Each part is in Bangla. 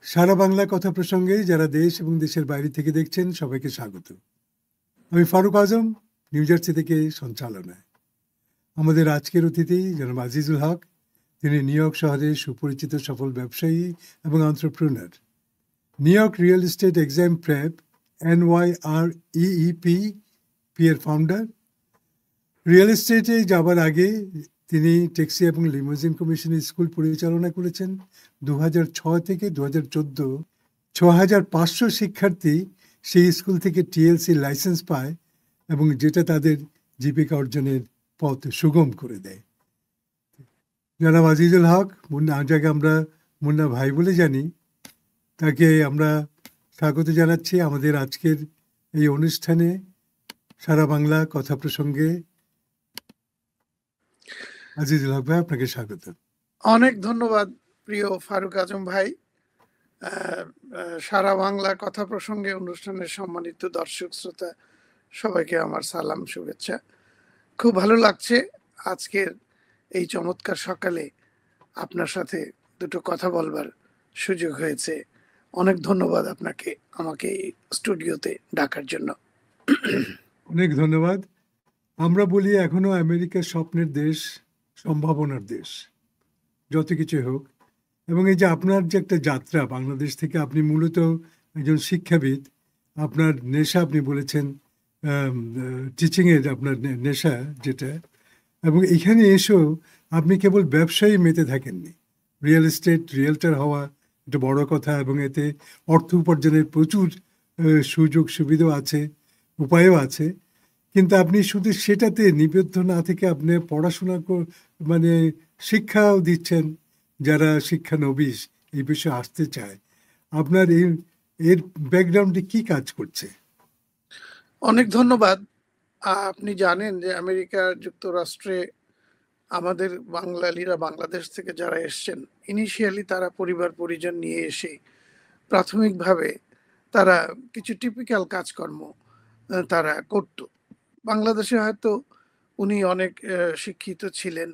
সারা বাংলা কথা প্রসঙ্গে যারা দেশ এবং দেশের বাইরে থেকে দেখছেন সবাইকে স্বাগত। আমি ফারুক আজম, নিউ জার্সি থেকে সঞ্চালনায়। আমাদের আজকের অতিথি জনাব আজিজুল হক। তিনি নিউ ইয়র্ক শহরের সুপরিচিত সফল ব্যবসায়ী এবং entrepreneur. New York real estate exam prep NYREEP এর ফাউন্ডার। রিয়েল এস্টেটে যাবার আগে তিনি ট্যাক্সি এবং লিমোজিন কমিশনের স্কুল পরিচালনা করেছেন। 2006 থেকে 2014 6500 শিক্ষার্থী সেই স্কুল থেকে TLC লাইসেন্স পায় এবং যেটা তাদের জীবিকা অর্জনের পথ সুগম করে দেয়। জনাব আজিজুল হক, যাকে আমরা মুন্না ভাই বলে জানি, তাকে আমরা স্বাগত জানাচ্ছি আমাদের আজকের এই অনুষ্ঠানে সারা বাংলা কথা প্রসঙ্গে। আজিজুল হক ভাই, আপনাকে স্বাগত। অনেক ধন্যবাদ প্রিয় ফারুক আজম ভাই। সারা বাংলা কথা প্রসঙ্গে অনুষ্ঠানের সম্মানিত দর্শক শ্রোতা সবাইকে আমার সালাম, শুভেচ্ছা। খুব ভালো লাগছে আজকের এই চমৎকার সকালে আপনার সাথে দুটো কথা বলবার সুযোগ হয়েছে। অনেক ধন্যবাদ আপনাকে আমাকে এই স্টুডিওতে ডাকার জন্য। অনেক ধন্যবাদ। আমরা বলি এখনো আমেরিকা স্বপ্নের দেশ, সম্ভাবনার দেশ, যত কিছু হোক। এবং এই যে আপনার যে একটা যাত্রা বাংলাদেশ থেকে, আপনি মূলত একজন শিক্ষাবিদ, আপনার নেশা আপনি বলেছেন টিচিংয়ের আপনার নেশা যেটা, এবং এখানে এসেও আপনি কেবল ব্যবসায়ী মেতে থাকেননি। রিয়েল এস্টেট রিয়েলটার হওয়া একটা বড় কথা, এবং এতে অর্থ উপার্জনের প্রচুর সুযোগ সুবিধাও আছে, উপায়ও আছে। কিন্তু আপনি শুধু সেটাতে নিবদ্ধ না থেকে আপনি পড়াশোনা মানে শিক্ষাও দিচ্ছেন যারা শিক্ষানবিশ এই বিষয়ে আসতে চায়। আপনার এর ব্যাকগ্রাউন্ডে কি কাজ করছে? অনেক ধন্যবাদ। আপনি জানেন যে আমেরিকা যুক্তরাষ্ট্রে আমাদের বাঙালিরা বাংলাদেশ থেকে যারা এসছেন, ইনিশিয়ালি তারা পরিবার পরিজন নিয়ে এসে প্রাথমিকভাবে তারা কিছু টিপিক্যাল কাজকর্ম তারা করত। বাংলাদেশে হয়তো উনি অনেক শিক্ষিত ছিলেন,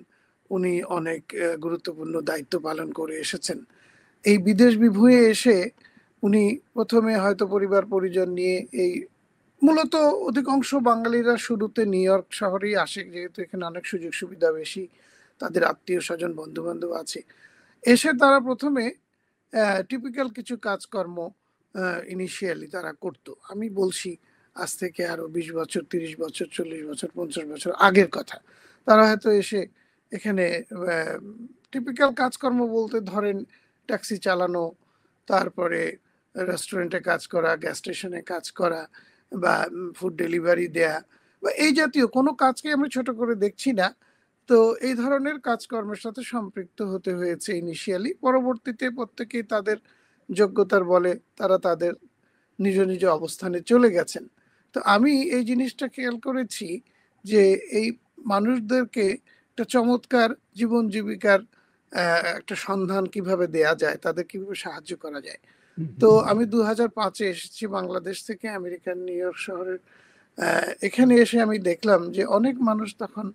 উনি অনেক গুরুত্বপূর্ণ দায়িত্ব পালন করে এসেছেন। এই বিদেশ বিভুঁয়ে এসে উনি প্রথমে হয়তো পরিবার পরিজন নিয়ে, এই মূলত অধিকাংশ বাঙালিরা শুরুতে নিউ ইয়র্ক শহরেই আসে, যেহেতু এখানে অনেক সুযোগ সুবিধা বেশি, তাদের আত্মীয় স্বজন বন্ধু বান্ধব আছে। এসে তারা প্রথমে টিপিক্যাল কিছু কাজকর্ম ইনিশিয়ালি তারা করত। আমি বলছি আজ থেকে আরো 20 বছর, 30 বছর, 40 বছর, 50 বছর আগের কথা। তারা হয়তো এসে এখানে টিপিক্যাল কাজকর্ম বলতে ধরেন ট্যাক্সি চালানো, তারপরে রেস্টুরেন্টে কাজ করা, গ্যাস স্টেশনে কাজ করা, বা ফুড ডেলিভারি দেয়া, বা এই জাতীয় কোনো কাজকে আমি ছোট করে দেখছি না। তো এই ধরনের কাজকর্মের সাথে সম্পৃক্ত হতে হয়েছে ইনিশিয়ালি। পরবর্তীতে প্রত্যেকেই তাদের যোগ্যতার বলে তারা তাদের নিজ নিজ অবস্থানে চলে গেছেন। তো আমি এই জিনিসটা খেয়াল করেছি যে এই মানুষদেরকে একটা চমৎকার জীবন জীবিকার একটা সন্ধান কিভাবে দেয়া যায়, তাদের কিভাবে সাহায্য করা যায়। তো আমি 2005-এ এসেছি বাংলাদেশ থেকে আমেরিকার নিউ ইয়র্ক শহরের। এখানে এসে আমি দেখলাম যে অনেক মানুষ তখন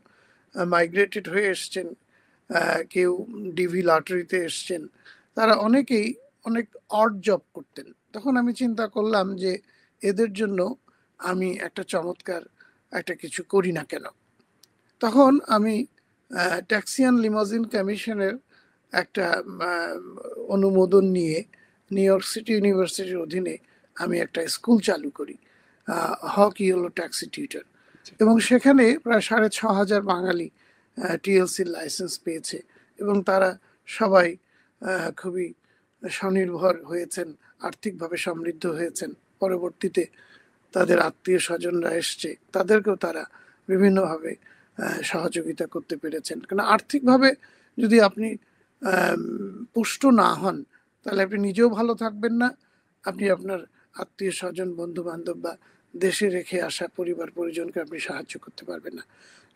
মাইগ্রেটেড হয়ে এসছেন, কেউ ডিভি লটারিতে এসছেন, তারা অনেকেই অনেক অড জব করতেন। তখন আমি চিন্তা করলাম যে এদের জন্য আমি একটা চমৎকার একটা কিছু করি না কেন। তখন আমি ট্যাক্সি অ্যান্ড লিমোজিন কমিশনের একটা অনুমোদন নিয়ে নিউ ইয়র্ক সিটি ইউনিভার্সিটির অধীনে আমি একটা স্কুল চালু করি, হক ইয়েলো ট্যাক্সি টিউটর। এবং সেখানে প্রায় 6500 বাঙালি TLC লাইসেন্স পেয়েছে, এবং তারা সবাই খুবই স্বনির্ভর হয়েছেন, আর্থিকভাবে সমৃদ্ধ হয়েছেন। পরবর্তীতে তাদের আত্মীয় স্বজনরা এসছে, তাদেরকেও তারা বিভিন্নভাবে সহযোগিতা করতে পেরেছেন। কারণ আর্থিকভাবে যদি আপনি পুষ্ট না হন, তাহলে আপনি নিজেও ভালো থাকবেন না, আপনি আপনার আত্মীয় স্বজন বন্ধু বান্ধব বা দেশে রেখে আসা পরিবার পরিজনকে আপনি সাহায্য করতে পারবেন না।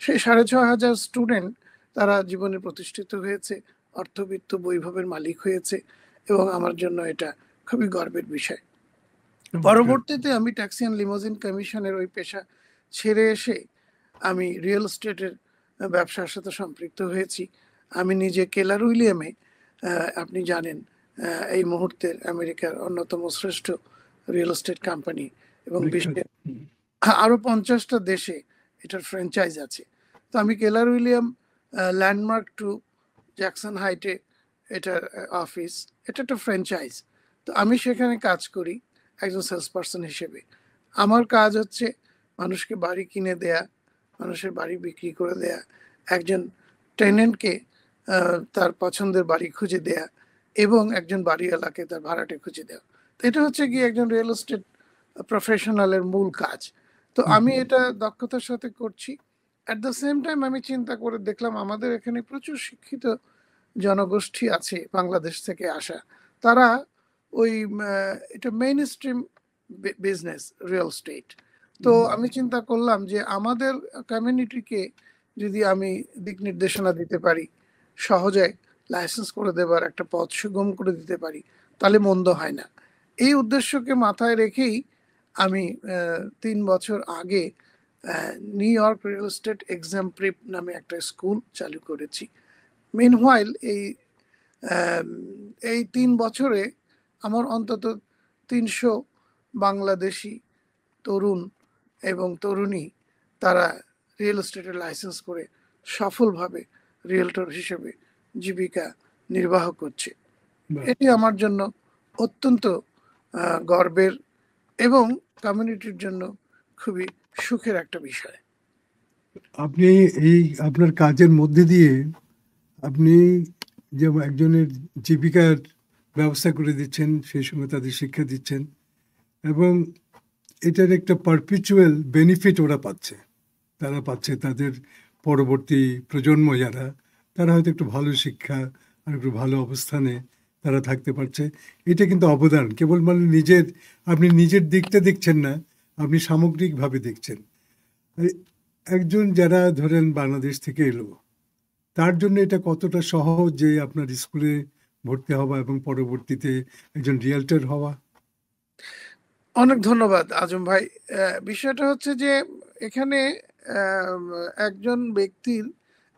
সেই 6500 স্টুডেন্ট তারা জীবনে প্রতিষ্ঠিত হয়েছে, অর্থবিত্ত বৈভবের মালিক হয়েছে, এবং আমার জন্য এটা খুবই গর্বের বিষয়। পরবর্তীতে আমি ট্যাক্সি অ্যান্ড লিমোজিন কমিশনের ওই পেশা ছেড়ে এসে আমি রিয়েল এস্টেটের ব্যবসার সাথে সম্পৃক্ত হয়েছি। আমি নিজে কেলার উইলিয়ামে, আপনি জানেন এই মুহূর্তের আমেরিকার অন্যতম শ্রেষ্ঠ রিয়েল এস্টেট কোম্পানি, এবং বিশ্বের আরো 50টা দেশে এটার ফ্র্যাঞ্চাইজ আছে। তো আমি কেলার উইলিয়াম ল্যান্ডমার্ক টু জ্যাকসন হাইটে এটার অফিস, এটা একটা ফ্র্যাঞ্চাইজ। তো আমি সেখানে কাজ করি একজন সেলস পার্সন হিসেবে। আমার কাজ হচ্ছে মানুষকে বাড়ি কিনে দেয়া, মানুষের বাড়ি বিক্রি করে দেয়া, একজন টেনেন্টকে তার পছন্দের বাড়ি খুঁজে দেয়া, এবং একজন বাড়িওয়ালাকে তার ভাড়াটে খুঁজে দেওয়া। তো এটা হচ্ছে কি একজন রিয়েল এস্টেট প্রফেশনালের মূল কাজ। তো আমি এটা দক্ষতার সাথে করছি। অ্যাট দ্য সেম টাইম আমি চিন্তা করে দেখলাম আমাদের এখানে প্রচুর শিক্ষিত জনগোষ্ঠী আছে বাংলাদেশ থেকে আসা, তারা ওই এটা main stream business real estate. তো আমি চিন্তা করলাম যে আমাদের কমিউনিটিকে যদি আমি দিক নির্দেশনা দিতে পারি, সহজে লাইসেন্স করে দেবার একটা পথ সুগম করে দিতে পারি, তাহলে মন্দ হয় না। এই উদ্দেশ্যকে মাথায় রেখেই আমি 3 বছর আগে new York real estate exam prep নামে একটা স্কুল চালু করেছি। মিনহোয়াইল এই 3 বছরে আমার অন্তত 300 বাংলাদেশি তরুণ এবং তরুণী তারা রিয়েল এস্টেটের লাইসেন্স করে সফলভাবে রিয়েলটর হিসেবে জীবিকা নির্বাহ করছে। এটি আমার জন্য অত্যন্ত গর্বের এবং কমিউনিটির জন্য খুবই সুখের একটা বিষয়। আপনি এই আপনার কাজের মধ্যে দিয়ে আপনি যে একজনের জীবিকার ব্যবস্থা করে দিচ্ছেন, সেই সঙ্গে তাদের শিক্ষা দিচ্ছেন, এবং এটার একটা পারপিচুয়াল বেনিফিট ওরা পাচ্ছে। তারা পাচ্ছে তাদের পরবর্তী প্রজন্ম যারা, তারা হয়তো একটু ভালো শিক্ষা আর একটু ভালো অবস্থানে তারা থাকতে পারছে। এটা কিন্তু অবদান, কেবল মানে আপনি নিজের দিকটা দেখছেন না, আপনি সামগ্রিকভাবে দেখছেন। একজন যারা ধরেন বাংলাদেশ থেকে এলো, তার জন্য এটা কতটা সহজ যে আপনার স্কুলে ভর্তি হওয়া এবং পরবর্তীতে একজন রিয়েলটর হওয়া? অনেক ধন্যবাদ আজম ভাই। বিষয়টা হচ্ছে যে এখানে একজন ব্যক্তির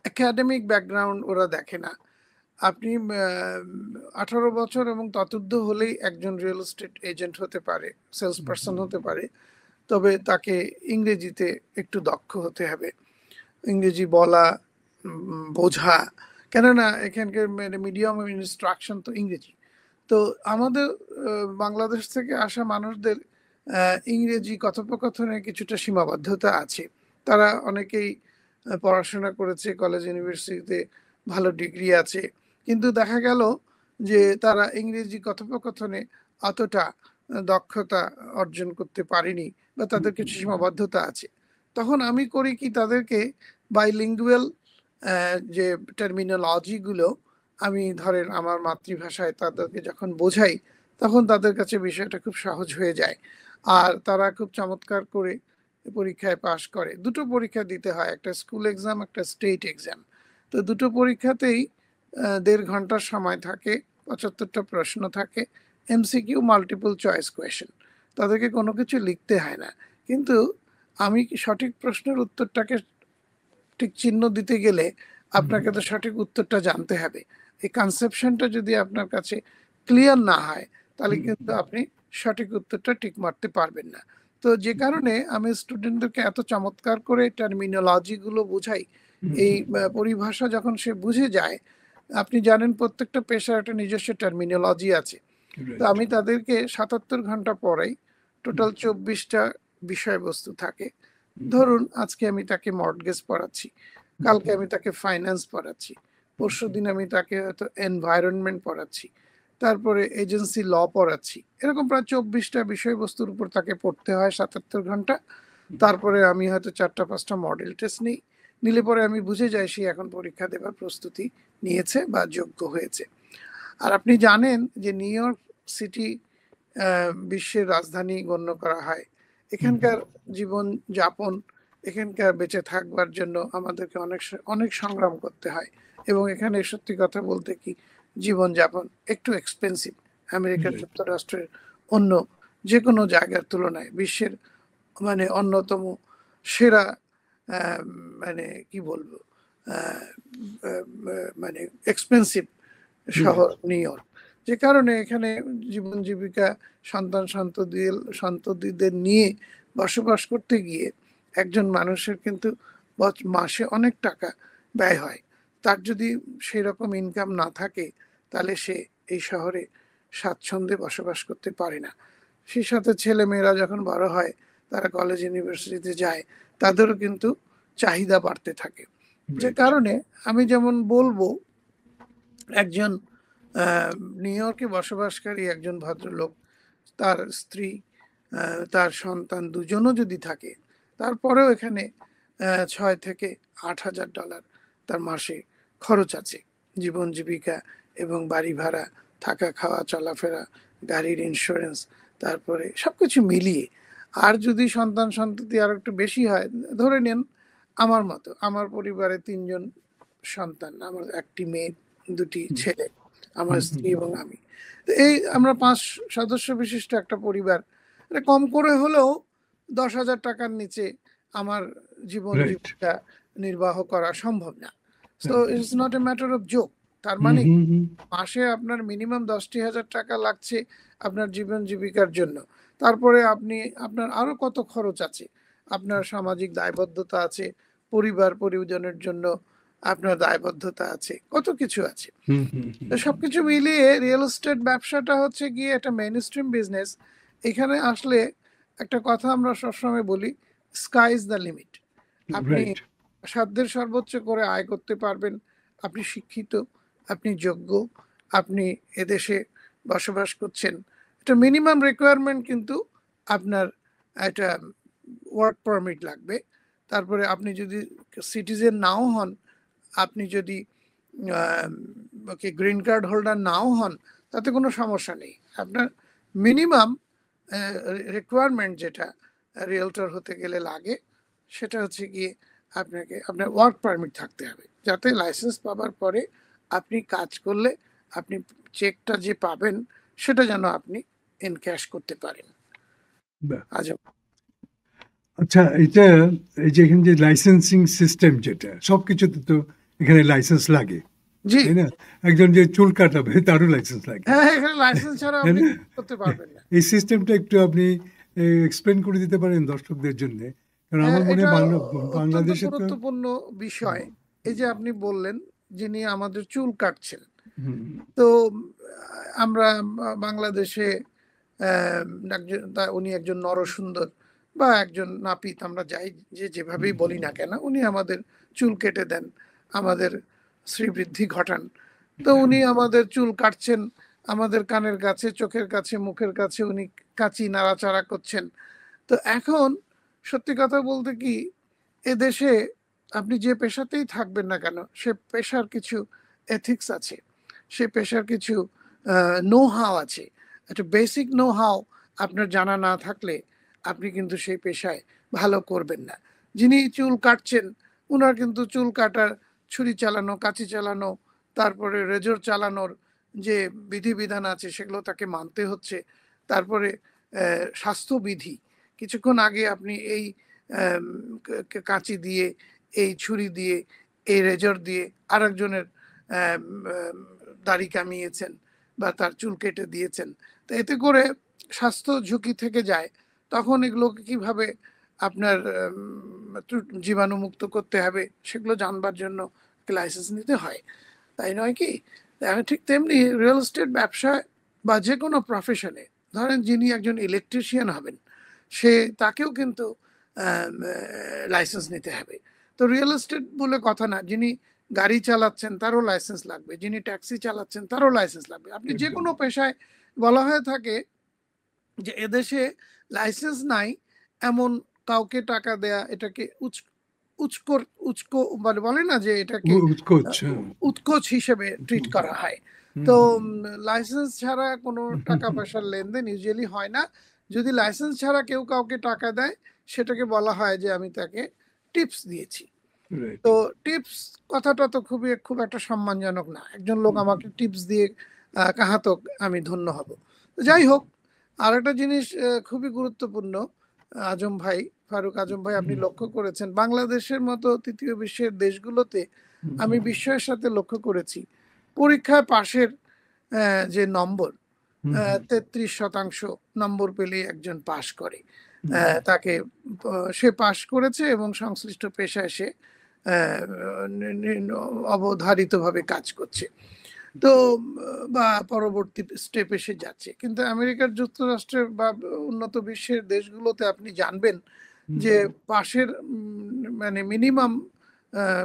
একাডেমিক ব্যাকগ্রাউন্ড ওরা দেখে না। আপনি 18 বছর এবং ততোর্ধ্ব হলেই একজন রিয়েল এস্টেট এজেন্ট হতে পারে, সেলস পার্সন হতে পারে। তবে তাকে ইংরেজিতে একটু দক্ষ হতে হবে, ইংরেজি বলা, বোঝা, কেননা এখানকার মিডিয়াম অফ ইনস্ট্রাকশন তো ইংরেজি। তো আমাদের বাংলাদেশ থেকে আসা মানুষদের ইংরেজি কথোপকথনে কিছুটা সীমাবদ্ধতা আছে। তারা অনেকেই পড়াশোনা করেছে, কলেজ ইউনিভার্সিটিতে ভালো ডিগ্রি আছে, কিন্তু দেখা গেল যে তারা ইংরেজি কথোপকথনে অতটা দক্ষতা অর্জন করতে পারেনি, বা তাদের কিছু সীমাবদ্ধতা আছে। তখন আমি করি কি, তাদেরকে বাইলিঙ্গুয়াল যে টার্মিনোলজিগুলো আমি ধরেন আমার মাতৃভাষায় তাদেরকে যখন বোঝাই, তখন তাদের কাছে বিষয়টা খুব সহজ হয়ে যায়, আর তারা খুব চমৎকার করে পরীক্ষায় পাশ করে। দুটো পরীক্ষা দিতে হয়, একটা স্কুল এক্সাম, একটা স্টেট এক্সাম। তো দুটো পরীক্ষাতেই 1.5 ঘন্টার সময় থাকে, 75টা প্রশ্ন থাকে, এমসিকিউ, মাল্টিপল চয়েস কোয়েশ্চেন। তাদেরকে কোনো কিছু লিখতে হয় না, কিন্তু আমি সঠিক প্রশ্নের উত্তরটাকে ঠিক চিহ্ন দিতে গেলে আপনাকে তো সঠিক উত্তরটা জানতে হবে। এই কনসেপশনটা যদি আপনার কাছে ক্লিয়ার না হয়, তাহলে কিন্তু আপনি সঠিক উত্তরটা ঠিক মারতে পারবেন না। তো যে কারণে আমি স্টুডেন্টদেরকে এত চমৎকার করে টার্মিনোলজি গুলো বোঝাই। এই পরিভাষা যখন সে বুঝে যায়, আপনি জানেন প্রত্যেকটা পেশার একটা নিজস্ব টার্মিনোলজি আছে। তো আমি তাদেরকে 77 ঘন্টা পড়াই, টোটাল 24টা বিষয়বস্তু থাকে। ধরুন আজকে আমি তাকে মর্টগেজ পড়াচ্ছি, কালকে আমি তাকে ফাইন্যান্স পড়াচ্ছি, পরশুদিন আমি তাকে হয়তো এনভায়রনমেন্ট পড়াচ্ছি, তারপরে এজেন্সি ল পড়াচ্ছি। এরকম প্রায় 24টা বিষয়বস্তুর উপর তাকে পড়তে হয় 77 ঘন্টা। তারপরে আমি হয়তো 4টা-5টা মডেল টেস্ট নিই, নিলে পরে আমি বুঝে যাই সে এখন পরীক্ষা দেবার প্রস্তুতি নিয়েছে বা যোগ্য হয়েছে। আর আপনি জানেন যে নিউ ইয়র্ক সিটি বিশ্বের রাজধানী গণ্য করা হয়। এখানকার জীবন যাপন, এখানকার বেঁচে থাকবার জন্য আমাদেরকে অনেক অনেক সংগ্রাম করতে হয়, এবং এখানে সত্যি কথা বলতে কি জীবনযাপন একটু এক্সপেন্সিভ আমেরিকা যুক্তরাষ্ট্রের অন্য যে কোনো জায়গার তুলনায়। বিশ্বের মানে অন্যতম সেরা মানে কি বলবো, মানে এক্সপেন্সিভ শহর নিউ ইয়র্ক। যে কারণে এখানে জীবন জীবিকা সন্ততিদের নিয়ে বসবাস করতে গিয়ে একজন মানুষের কিন্তু মাসে অনেক টাকা ব্যয় হয়। তার যদি সেই রকম ইনকাম না থাকে তাহলে সে এই শহরে স্বাচ্ছন্দ্যে বসবাস করতে পারে না। সেই সাথে ছেলে মেয়েরা যখন বড় হয়, তারা কলেজ ইউনিভার্সিটিতে যায়, তাদেরও কিন্তু চাহিদা বাড়তে থাকে। যে কারণে আমি যেমন বলবো, একজন নিউ ইয়র্কে বসবাসকারী একজন ভদ্রলোক, তার স্ত্রী, তার সন্তান দুজনও যদি থাকে, তারপরেও এখানে $6,000 থেকে $8,000 তার মাসে খরচ আছে জীবন জীবিকা এবং বাড়ি ভাড়া, থাকা খাওয়া চলাফেরা, গাড়ির ইন্স্যুরেন্স, তারপরে সবকিছু মিলিয়ে। আর যদি সন্তান সন্ততি আর একটু বেশি হয়, ধরে নেন আমার মতো, আমার পরিবারে 3জন সন্তান, আমার একটি মেয়ে, 2টি ছেলে, আমার স্ত্রী এবং আমি। তো এই আমরা 5 সদস্য বিশিষ্ট একটা পরিবার। কম করে হলেও $10,000 নিচে আমার জীবন জীবিকা নির্বাহ করা সম্ভব না। So it's not a matter of joke. তার মানে মাসে আপনার মিনিমাম $10,000 লাগছে আপনার জীবন জীবিকার জন্য। তারপরে আপনার আরো কত খরচ আছে, আপনার সামাজিক দায়বদ্ধতা আছে, পরিবার পরিজনের জন্য আপনার দায়বদ্ধতা আছে, কত কিছু আছে। তো সবকিছু মিলিয়ে রিয়েল এস্টেট ব্যবসাটা হচ্ছে গিয়ে একটা মেইন স্ট্রিম বিজনেস। এখানে আসলে একটা কথা আমরা সবসময় বলি, স্কাই ইজ দ্য লিমিট। আপনি সাধ্যের সর্বোচ্চ করে আয় করতে পারবেন, আপনি শিক্ষিত, আপনি যোগ্য, আপনি এদেশে বসবাস করছেন। এটা মিনিমাম রিকোয়ারমেন্ট কিন্তু আপনার একটা ওয়ার্ক পারমিট লাগবে। তারপরে আপনি যদি সিটিজেন নাও হন, আপনি যদি গ্রিন কার্ড হোল্ডার নাও হন, তাতে কোনো সমস্যা নেই। আপনার মিনিমাম রিকোয়ারমেন্ট যেটা রিয়েলটর হতে গেলে লাগে, সেটা হচ্ছে গিয়ে আপনার ওয়ার্ক পারমিট থাকতে হবে, যাতে লাইসেন্স পাবার পরে আপনি কাজ করলে আপনি চেকটা যে পাবেন সেটা যেন আপনি এনক্যাশ করতে পারেন। আচ্ছা, এটা এই যে এখানে যে লাইসেন্সিং সিস্টেম, যেটা সবকিছুতে তো এখানে লাইসেন্স লাগে, তাই না? একজন যে চুল কাটাবে তারও লাইসেন্স লাগে। হ্যাঁ, এখানে লাইসেন্স ছাড়া আপনি করতে পারবেন না। এই সিস্টেমটা একটু আপনি এক্সপ্লেন করে দিতে পারেন দর্শকদের জন্য? কারণ আমার মনে হয় বাংলাদেশে গুরুত্বপূর্ণ বিষয়। এই যে আপনি বললেন যিনি আমাদের চুল কাটছেন, তো আমরা বাংলাদেশে উনি একজন নরসুন্দর বা একজন নাপিত, আমরা যাই যেভাবেই বলি না কেন, উনি আমাদের চুল কেটে দেন, আমাদের শ্রীবৃদ্ধি ঘটান। তো উনি আমাদের চুল কাটছেন, আমাদের কানের কাছে, চোখের কাছে, মুখের কাছে উনি কাঁচি নাড়াচাড়া করছেন। তো এখন সত্যি কথা বলতে কি, এদেশে আপনি যে পেশাতেই থাকবেন না কেন, সে পেশার কিছু এথিক্স আছে, সে পেশার কিছু নো হাও আছে। একটা বেসিক নো হাও আপনার জানা না থাকলে আপনি কিন্তু সেই পেশায় ভালো করবেন না। যিনি চুল কাটছেন, ওনার কিন্তু চুল কাটার ছুরি চালানো, কাঁচি চালানো, তারপরে রেজর চালানোর যে বিধিবিধান আছে সেগুলো তাকে মানতে হচ্ছে। তারপরে স্বাস্থ্যবিধি, কিছুক্ষণ আগে আপনি এই কাঁচি দিয়ে, এই ছুরি দিয়ে, এই রেজর দিয়ে আরেকজনের দাড়ি কামিয়েছেন বা তার চুল কেটে দিয়েছেন। তো এতে করে স্বাস্থ্য ঝুঁকি থেকে যায়। তখন এগুলোকে কিভাবে আপনার জীবাণুমুক্ত করতে হবে সেগুলো জানবার জন্য লাইসেন্স নিতে হয়, তাই নয় কি? ঠিক তেমনি রিয়েল এস্টেট ব্যবসায় বা যে কোনো প্রফেশনে, ধরেন যিনি একজন ইলেকট্রিশিয়ান হবেন, তাকেও কিন্তু লাইসেন্স নিতে হবে। তো রিয়েল এস্টেট বলে কথা না, যিনি গাড়ি চালাচ্ছেন তারও লাইসেন্স লাগবে, যিনি ট্যাক্সি চালাচ্ছেন তারও লাইসেন্স লাগবে। আপনি যে কোনো পেশায়, বলা হয়ে থাকে যে এদেশে লাইসেন্স নাই এমন কাউকে টাকা দেয়া এটাকে মানে বলে না যে এটাকে উৎকোচ হিসেবে ট্রিট করা হয়। তো লাইসেন্স ছাড়া কোনো টাকা পয়সার লেনদেন ইউজুয়ালি হয় না। যদি লাইসেন্স ছাড়া কেউ কাউকে টাকা দেয়, সেটাকে বলা হয় যে আমি তাকে টিপস দিয়েছি। তো টিপস কথাটা তো খুব একটা সম্মানজনক না। একজন লোক আমাকে টিপস দিয়ে কাহাতো আমি ধন্য হব। যাই হোক, আর একটা জিনিস খুবই গুরুত্বপূর্ণ, আজম ভাই, ফারুক আজম ভাই, আপনি লক্ষ্য করেছেন বাংলাদেশের মতো তৃতীয় বিশ্বের দেশগুলোতে, আমি বিস্ময়ের সাথে লক্ষ্য করেছি পরীক্ষায় পাশের যে নম্বর, হুম, 33% নম্বর পেলে একজন পাশ করে। হুম, তাকে সে পাশ করেছে এবং সংশ্লিষ্ট পেশায় সে অবধারিতভাবে কাজ করছে। তো বা পরবর্তী স্টেপে সে যাচ্ছে। কিন্তু আমেরিকার যুক্তরাষ্ট্রে বা উন্নত বিশ্বের দেশগুলোতে আপনি জানবেন হুম, যে পাশের মানে মিনিমাম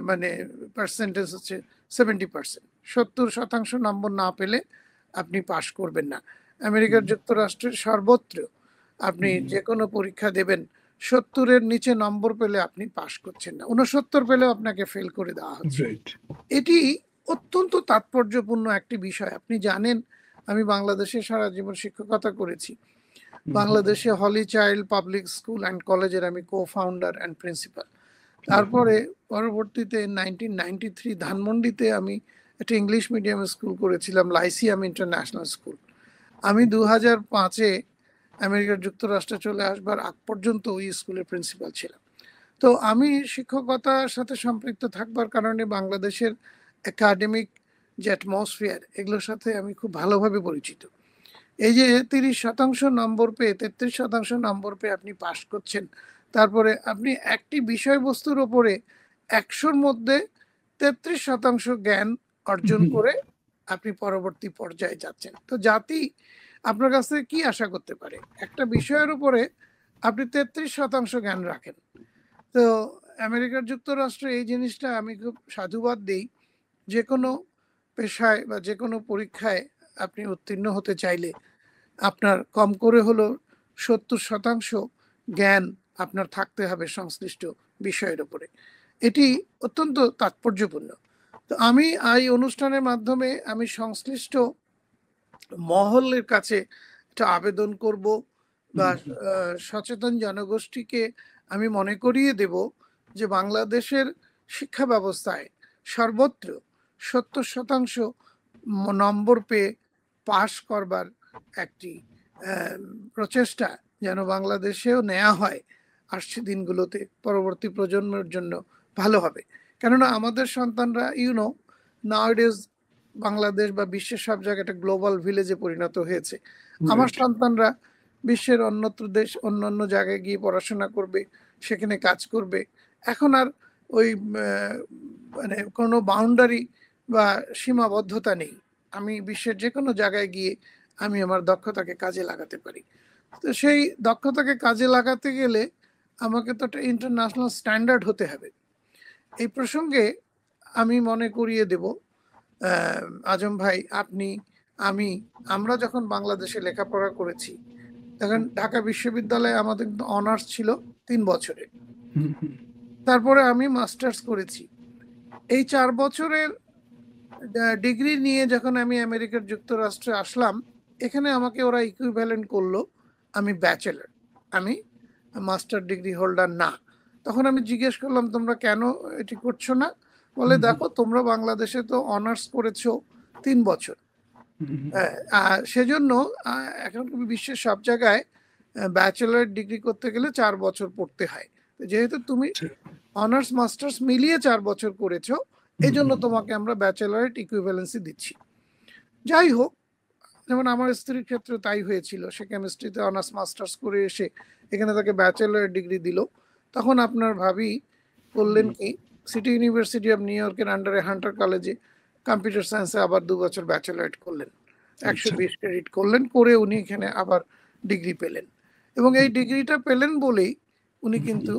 মানে পার্সেন্টেজ হচ্ছে 70%। 70% নম্বর না পেলে আপনি পাশ করবেন না। আমেরিকার যুক্তরাষ্ট্রের সর্বত্র আপনি হুম, যে কোনো পরীক্ষা দেবেন, 70-এর নিচে নম্বর পেলে আপনি পাশ করছেন না, 69 পেলেও আপনাকে ফেল করে দেওয়া হচ্ছে। রাইট। এটি অত্যন্ত তাৎপর্যপূর্ণ একটি বিষয়। আপনি জানেন আমি বাংলাদেশে সারা জীবন শিক্ষকতা করেছি। বাংলাদেশে হলি চাইল্ড পাবলিক স্কুল অ্যান্ড কলেজের আমি কো-ফাউন্ডার অ্যান্ড প্রিন্সিপাল। তারপরে পরবর্তীতে 1993 ধানমন্ডিতে আমি একটা ইংলিশ মিডিয়াম স্কুল করেছিলাম, লাইসিয়াম ইন্টারন্যাশনাল স্কুল। আমি 2005-এ আমেরিকার যুক্তরাষ্ট্রে চলে আসবার আগ পর্যন্ত ওই স্কুলের প্রিন্সিপাল ছিলাম। তো আমি শিক্ষকতার সাথে সম্পৃক্ত থাকবার কারণে বাংলাদেশের একাডেমিক যে অ্যাটমসফিয়ার, এগুলোর সাথে আমি খুব ভালোভাবে পরিচিত। এই যে 30% নম্বর পেয়ে 33% নম্বর পেয়ে আপনি পাশ করছেন, তারপরে আপনি একটি বিষয়বস্তুর ওপরে 100-র মধ্যে 33% জ্ঞান অর্জন করে আপনি পরবর্তী পর্যায়ে যাচ্ছেন। তো জাতি আপনার কাছ থেকে কি আশা করতে পারে? একটা বিষয়ের উপরে আপনি 33% জ্ঞান রাখেন। তো আমেরিকার যুক্তরাষ্ট্রে এই জিনিসটা আমি খুব সাধুবাদ দিই। যে কোনো পেশায় বা যে কোনো পরীক্ষায় আপনি উত্তীর্ণ হতে চাইলে আপনার কম করে হলো 70% জ্ঞান আপনার থাকতে হবে সংশ্লিষ্ট বিষয়ের উপরে। এটি অত্যন্ত তাৎপর্যপূর্ণ। তো আমি এই অনুষ্ঠানের মাধ্যমে আমি সংশ্লিষ্ট মহলের কাছে একটা আবেদন করব বা সচেতন জনগোষ্ঠীকে আমি মনে করিয়ে দেব যে বাংলাদেশের শিক্ষা ব্যবস্থায় সর্বত্র 70% নম্বর পেয়ে পাশ করবার একটি প্রচেষ্টা যেন বাংলাদেশেও নেওয়া হয় আসছে দিনগুলোতে, পরবর্তী প্রজন্মের জন্য ভালো হবে। কেননা আমাদের সন্তানরা নাওয়াডেজ বাংলাদেশ বা বিশ্বের সব জায়গায় একটা গ্লোবাল ভিলেজে পরিণত হয়েছে। আমার রাইট। সন্তানরা বিশ্বের অন্যত্র দেশ অন্যান্য জায়গায় গিয়ে পড়াশোনা করবে, সেখানে কাজ করবে। এখন আর ওই মানে কোনো বাউন্ডারি বা সীমাবদ্ধতা নেই। আমি বিশ্বের যে কোনো জায়গায় গিয়ে আমি আমার দক্ষতাকে কাজে লাগাতে পারি। তো সেই দক্ষতাকে কাজে লাগাতে গেলে আমাকে তো একটা ইন্টারন্যাশনাল স্ট্যান্ডার্ড হতে হবে। এই প্রসঙ্গে আমি মনে করিয়ে দেব, আজম ভাই, আপনি, আমি, আমরা যখন বাংলাদেশে লেখাপড়া করেছি তখন ঢাকা বিশ্ববিদ্যালয়ে আমাদের অনার্স ছিল 3 বছরে। তারপরে আমি মাস্টার্স করেছি। এই 4 বছরের ডিগ্রি নিয়ে যখন আমি আমেরিকার যুক্তরাষ্ট্রে আসলাম, এখানে আমাকে ওরা ইকুইভ্যালেন্ট করলো আমি ব্যাচেলর, আমি মাস্টার ডিগ্রি হোল্ডার না। তখন আমি জিজ্ঞেস করলাম তোমরা কেন এটি করছো না? বলে দেখো তোমরা বাংলাদেশে তো অনার্স করেছো 3 বছর, সেজন্য এখন বিশ্বের সব জায়গায় ব্যাচেলর ডিগ্রি করতে গেলে 4 বছর পড়তে হয়। যেহেতু তুমি অনার্স মাস্টার্স মিলিয়ে 4 বছর করেছো, এই জন্য তোমাকে আমরা ব্যাচেলরেট ইকুইভ্যালেন্সি দিচ্ছি। যাই হোক, যেমন আমার স্ত্রীর ক্ষেত্রে তাই হয়েছিল, সে কেমিস্ট্রিতে অনার্স মাস্টার্স করে এসে এখানে তাকে ব্যাচেলর ডিগ্রি দিল। তখন আপনার ভাবি করলেন কি, সিটি ইউনিভার্সিটি অফ নিউ ইয়র্কের আন্ডারে হান্টার কলেজে কম্পিউটার সায়েন্সে আবার 2 বছর ব্যাচেলরেট করলেন, 120 ক্রেডিট করলেন, করে উনি এখানে আবার ডিগ্রি পেলেন। এবং এই ডিগ্রিটা পেলেন বলেই উনি কিন্তু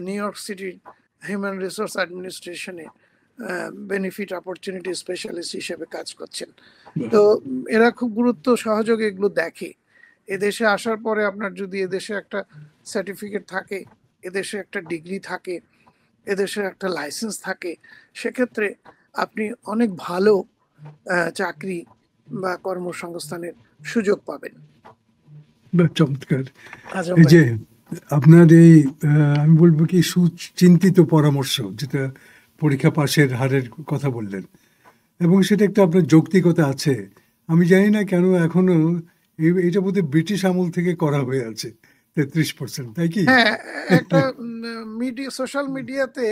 নিউ ইয়র্ক সিটির হিউম্যান রিসোর্স অ্যাডমিনিস্ট্রেশনে বেনিফিট অপরচুনিটি স্পেশালিস্ট হিসেবে কাজ করছেন। তো এরা খুব গুরুত্ব সহযোগে এগুলো দেখে। এদেশে আসার পরে আপনার যদি এদেশে একটা সার্টিফিকেট থাকে, এদেশে একটা ডিগ্রি থাকে, এদেশের একটা লাইসেন্স থাকে, সেক্ষেত্রে আপনি অনেক ভালো চাকরি বা কর্মসংস্থানের সুযোগ পাবেন। বাহ, চমৎকার। আজম এই ভাই, যে আপনার এই আমি বলবো কি সুচিন্তিত পরামর্শ, যেটা পরীক্ষা পাশের হারের কথা বললেন, এবং সেটা একটা আপনার যৌক্তিকতা আছে। আমি জানি না কেন এখনো এটা বোধহয় ব্রিটিশ আমল থেকে করা হয়ে আছে, 33%, তাই কি? হ্যাঁ, একটা মিডিয়া, সোশ্যাল মিডিয়াতে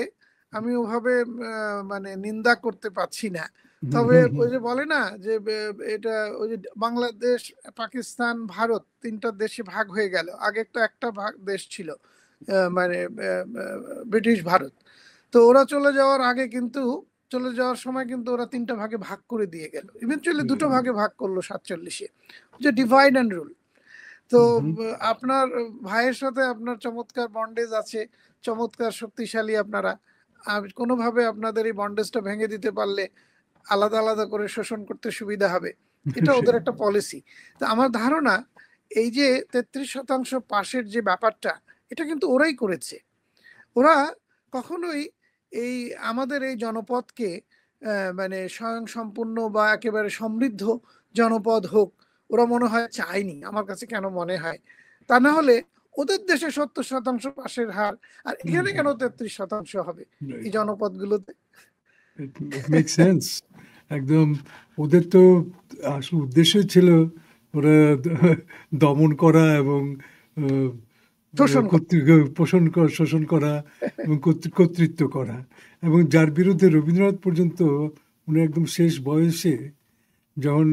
আমি ওভাবে মানে নিন্দা করতে পারছি না। তবে ওই যে বলে না যে এটা ওই যে বাংলাদেশ, পাকিস্তান, ভারত তিনটা দেশে ভাগ হয়ে গেল। আগে তো একটা ভাগ দেশ ছিল, মানে ব্রিটিশ ভারত। তো ওরা চলে যাওয়ার আগে কিন্তু, চলে যাওয়ার সময় কিন্তু ওরা তিনটা ভাগে ভাগ করে দিয়ে গেল। ইভেনচুয়ালি দুটো ভাগে ভাগ করলো 47-এ, যে ডিভাইড অ্যান্ড রুল। তো আপনার ভাইয়ের সাথে আপনার চমৎকার বন্ডেজ আছে, চমৎকার শক্তিশালী আপনারা। কোনোভাবে আপনাদের এই বন্ডেজটা ভেঙে দিতে পারলে আলাদা আলাদা করে শোষণ করতে সুবিধা হবে, এটা ওদের একটা পলিসি। তো আমার ধারণা এই যে 33% পাশের যে ব্যাপারটা, এটা কিন্তু ওরাই করেছে। ওরা কখনোই এই আমাদের এই জনপদকে মানে স্বয়ং সম্পূর্ণ বা একেবারে সমৃদ্ধ জনপদ হোক, ওরা মনে হয় চায়নি, আমার কাছে কেন মনে হয়। তা না হলে ওদের দেশে 70% পাশের হার, আর এখানে কেন 33% হবে এই জনপদগুলোতে? মেক সেন্স একদম। ওদের তো আসল উদ্দেশ্য ছিল ওরা দমন করা এবং শোষণ করা। শোষণ করা এবং কর্তৃত্ব করা। এবং যার বিরুদ্ধে রবীন্দ্রনাথ পর্যন্ত উনি একদম শেষ বয়সে যখন